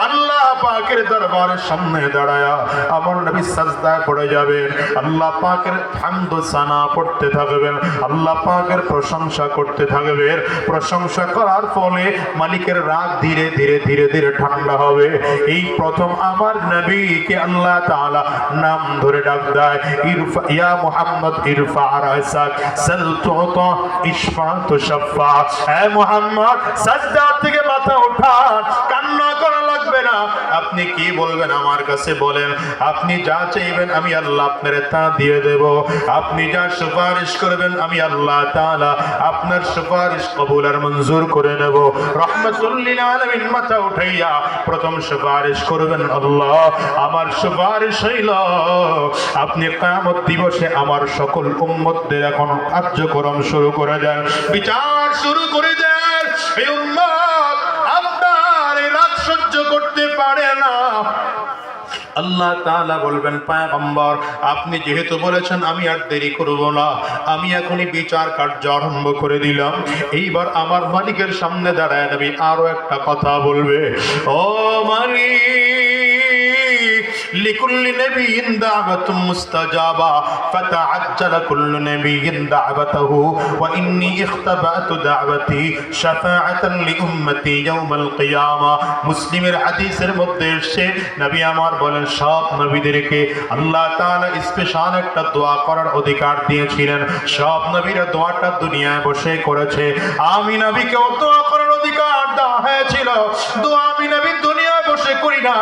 আল্লাহ পাকের দরবারের সামনে দাঁড়ায়া আমার নবী সাজদায় পড়ে যাবেন, আল্লাহ পাকের হামদ ও সানা পড়তে থাকবেন, আল্লাহ পাকের প্রশংসা করতে থাকবেন। প্রশংসা করার ফলে মালিকের রাগ ধীরে ধীরে ধীরে ধীরে ঠান্ডা হবে। এই প্রথম আমার নবীকে আল্লাহ তাআলা নাম ধরে ডাক দেয়, ইরফা ইয়া মুহাম্মদ ইরফা রাসাক সাল তুতা ইশফা তুশফা। হে মুহাম্মদ, সাজদা থেকে মাথা উঠান, কান্না করা লাগবে না। আপনি কি বলবেন আমার কাছে বলেন, আপনি যা চাইবেন আমি আল্লাহ আপনার তা দিয়ে দেব। আপনি যা সুপারিশ করবেন আমি আল্লাহ তাআলা আপনার সুপারিশ কবুল আর মঞ্জুর করে নেব। রাহমাতুল লিল আলামিন মাথা উঠাইয়া প্রথম সুপারিশ করবেন, আল্লাহ আমার সুপারিশ হইল আপনি কিয়ামত দিবসে আমার সকল উম্মতদের এখন কার্যক্রম শুরু করে দেন, বিচার শুরু করে দেন। এই উম্মত আপনার এই রাগ সহ্য করতে পারে না। আল্লাহ তাআলা বলবেন, পয়গম্বর আপনি যেহেতু বলেছেন আমি আর দেরি করব না, আমি এখনই বিচার কার্য আরম্ভ করে দিলাম। এইবার আমার মালিকের সামনে দাঁড়ায় নবী আরো একটা কথা বলবে, ও মালিক, লিকুল্লি নাবিয়্যিন দাওয়াতুম মুস্তাজাবা ফাতাআজ্জালা কুল্লু নাবিয়্যিন দাওয়াতাহু ওয়া ইন্নী ইখতাবাতু দাওয়াতি শাফাআতান লিউম্মতি ইয়াউমাল কিয়ামা। মুসলিমের হাদিসের মধ্যে এসেছে, নবী আমার বলেন সব নবীদেরকে আল্লাহ তাআলা স্পেশাল একটা দোয়া করার অধিকার দিয়েছিলেন। সব নবীরা দোয়াটা দুনিয়ায় বসে করেছে, আমি নবীকেও দোয়া করার অধিকার দেওয়া হয়েছিল। দোয়া আমি নবী দুনিয়ায় বসে করি না,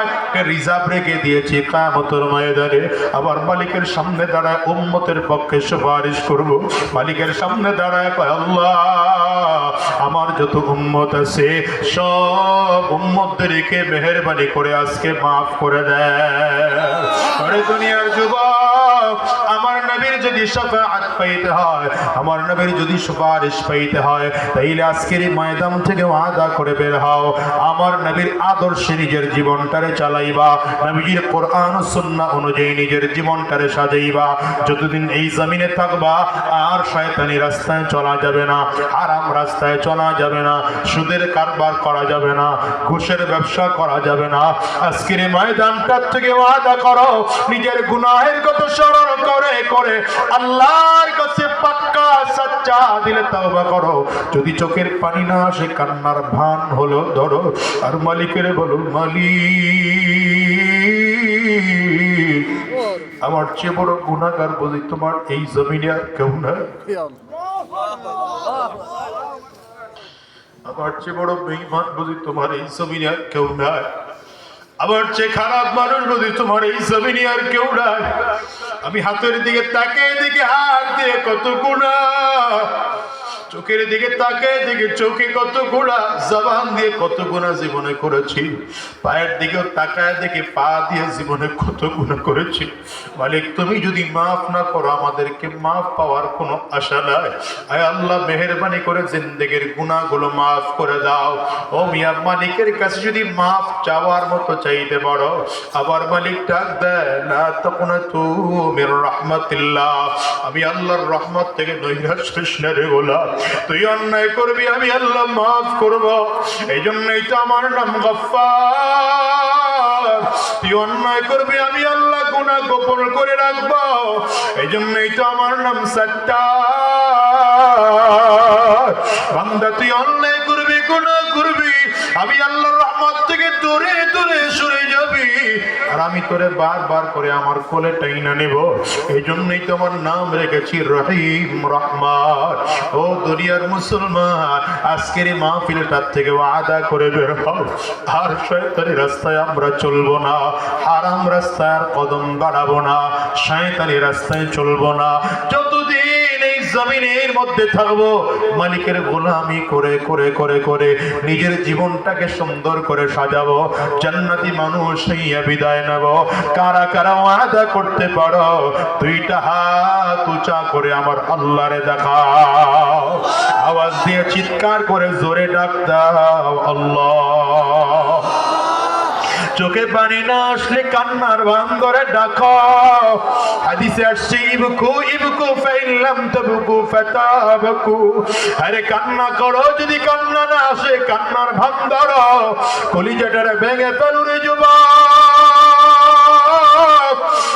রিজার্ভ রেখে দিয়েছি কিয়ামতের ময়দানে আবার মালিকের সামনে দাঁড়ায় উম্মতের পক্ষে সুপারিশ করব। মালিকের সামনে দাঁড়ায় কয়, আল্লাহ আমার যত উম্মত আছে সব উম্মতদেরকে মেহেরবানি করে আজকে মাফ করে দেয়। আরে দুনিয়ার যুবক, আমার নবীর যদি শাফাআত পাইতে হয়, আমার নবীর যদি সুপারিশ পাইতে হয়, তাইলে আজকের এই ময়দান থেকে ওয়াদা করে বের হও, আমার নবীর আদর্শে নিজের জীবনটারে চালাইবা, নবীর কোরআন ও সুন্নাহ অনুযায়ী নিজের জীবনটারে সাজাইবা। যতদিন এই জমিনে থাকবা আর শয়তানি রাস্তায় চলা যাবে না, হারাম রাস্তায় চলা যাবে না, সুদের কারবার করা যাবে না, ঘুষের ব্যবসা করা যাবে না। আজকের এই ময়দানটার থেকে ওয়াদা করো, নিজের গুনাহের কথা স্মরণ করে করে আল্লাহর কাছে পাক্কা সচ্চা দিলে তওবা করো। যদি চোখের পানি না আসে, কান্নার ভান হলো ধরো আর মালিকের বলো, মালিক আমার চেয়ে বড় গুনাহগার বুঝি তোমার এই জমিনে আর কেউ না, আমার চেয়ে বড় বেঈমান বুঝি তোমার এই জমিনে আর কেউ নাই, আমার চেয়ে খারাপ মানুষ বুঝি তোমার এই জমিনে আর কেউ নাই। আমি হাতের দিকে তাকিয়ে দিকে হাত দিয়ে কত গুনাহ, চোখের দিকে তাকিয়ে দিকে চোখে কত গুনাহ, জবান দিয়ে কত গুনাহ জীবনে করেছি, পায়ের দিকেও তাকায় দেখে পা দিয়ে জীবনে কত গুনাহ করেছি। মালিক তুমি যদি মাফ না করো, আমাদেরকে মাফ পাওয়ার কোনো আশা নাই। আয় আল্লাহ মেহেরবানি করে জিন্দেগির গুনাহগুলো মাফ করে দাও। ও মিয়া, মালিকের কাছে যদি মাফ চাওয়ার মতো চাইতে পারো, আবার মালিক ডাক দেয়, লা তাকুনাতু মির রাহমাতিল্লাহ, আমি আল্লাহর রহমত থেকে নৈরাশ করিস না রে গোলাম। তুই অন্যায় করবি, আমি আল্লাহ মাফ করব। এই জন্যই তো আমার নাম গফফার। তুই অন্যায় করবি, আমি আল্লাহ গুনাহ গোপন করে রাখবো। এই জন্যই তো আমার নাম সাত্তার। বান্দা তুই অন্যায় করবি, গুনাহ করবি, আমি আল্লাহর রহমত থেকে দূরে দূরে সরে যাবি, আর আমি তোরে বারবার করে আমার কোলে টাইনা নেব। এই জন্যই তো আমার নাম রেখেছি রহিম, রহমান। ও দুনিয়ার মুসলমান, আজকের এই মাহফিলটার থেকে ওয়াদা করে বের হও, আর শয়তানি রাস্তায় আমরা চলবো না, হারাম রাস্তায় আর কদম বাড়াবো না, শয়তানি রাস্তায় চলবো না। যতদিন এই জমিনের মধ্যে থাকবো, মালিকের গোলামি করে করে করে করে নিজের জীবনটাকে সুন্দর করে সাজাবো, জান্নাতি মানুষ হইয়া বিদায় নেব। কারা কারা ওয়াদা করতে পারো? দুইটা হাত উঁচা করে আমার আল্লাহরে দেখাও, আওয়াজ দিয়ে চিৎকার করে জোরে ডাক দাও আল্লাহ। চোখে পানি না আসলে কান্নার ভান করে ডাকো। হাদিসে আসছে ইবকু ইবকু ফাইল্লাম তাবকু ফাতাবকু। আরে কান্না করো, যদি কান্না না আসে কান্নার ভান ধরো, কলিজাটারে ভেঙে ফেলো রে যুবক।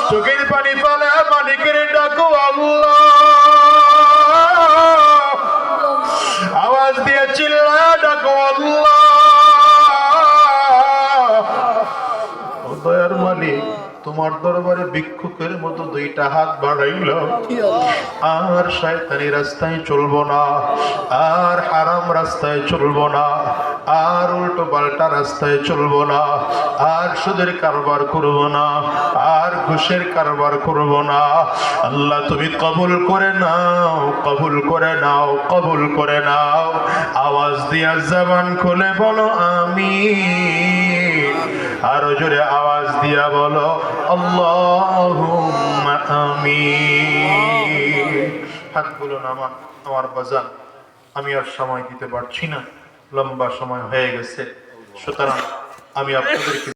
চোখের পানি ফেলে মালিকের ডাকো আল্লাহ, আওয়াজ দিয়ে চিল্লা ডাকো আল্লাহ। দয়ার মালিক, তোমার দরবারে ভিক্ষুকের মতো দুইটা হাত বাড়াইলাম, আর শয়তানি রাস্তায় চলবো না, আর হারাম রাস্তায় চলবো না, আর উল্টো পাল্টা রাস্তায় চলবো না, আর সুদের কারবার করব না, আর ঘুষের কারবার করব না। আল্লাহ তুমি কবুল করে নাও, কবুল করে নাও, কবুল করে নাও। আওয়াজ দিয়া জবান খুলে বলো আমিন, আরো জোরে আওয়াজ দিয়া বলো আল্লাহুম্মা আমিন। হাতগুলো নামান আমার বাজান, আমি আর সময় দিতে পারছি না, লম্বা সময় হয়ে গেছে, সুতরাং আমি আপনাদেরকে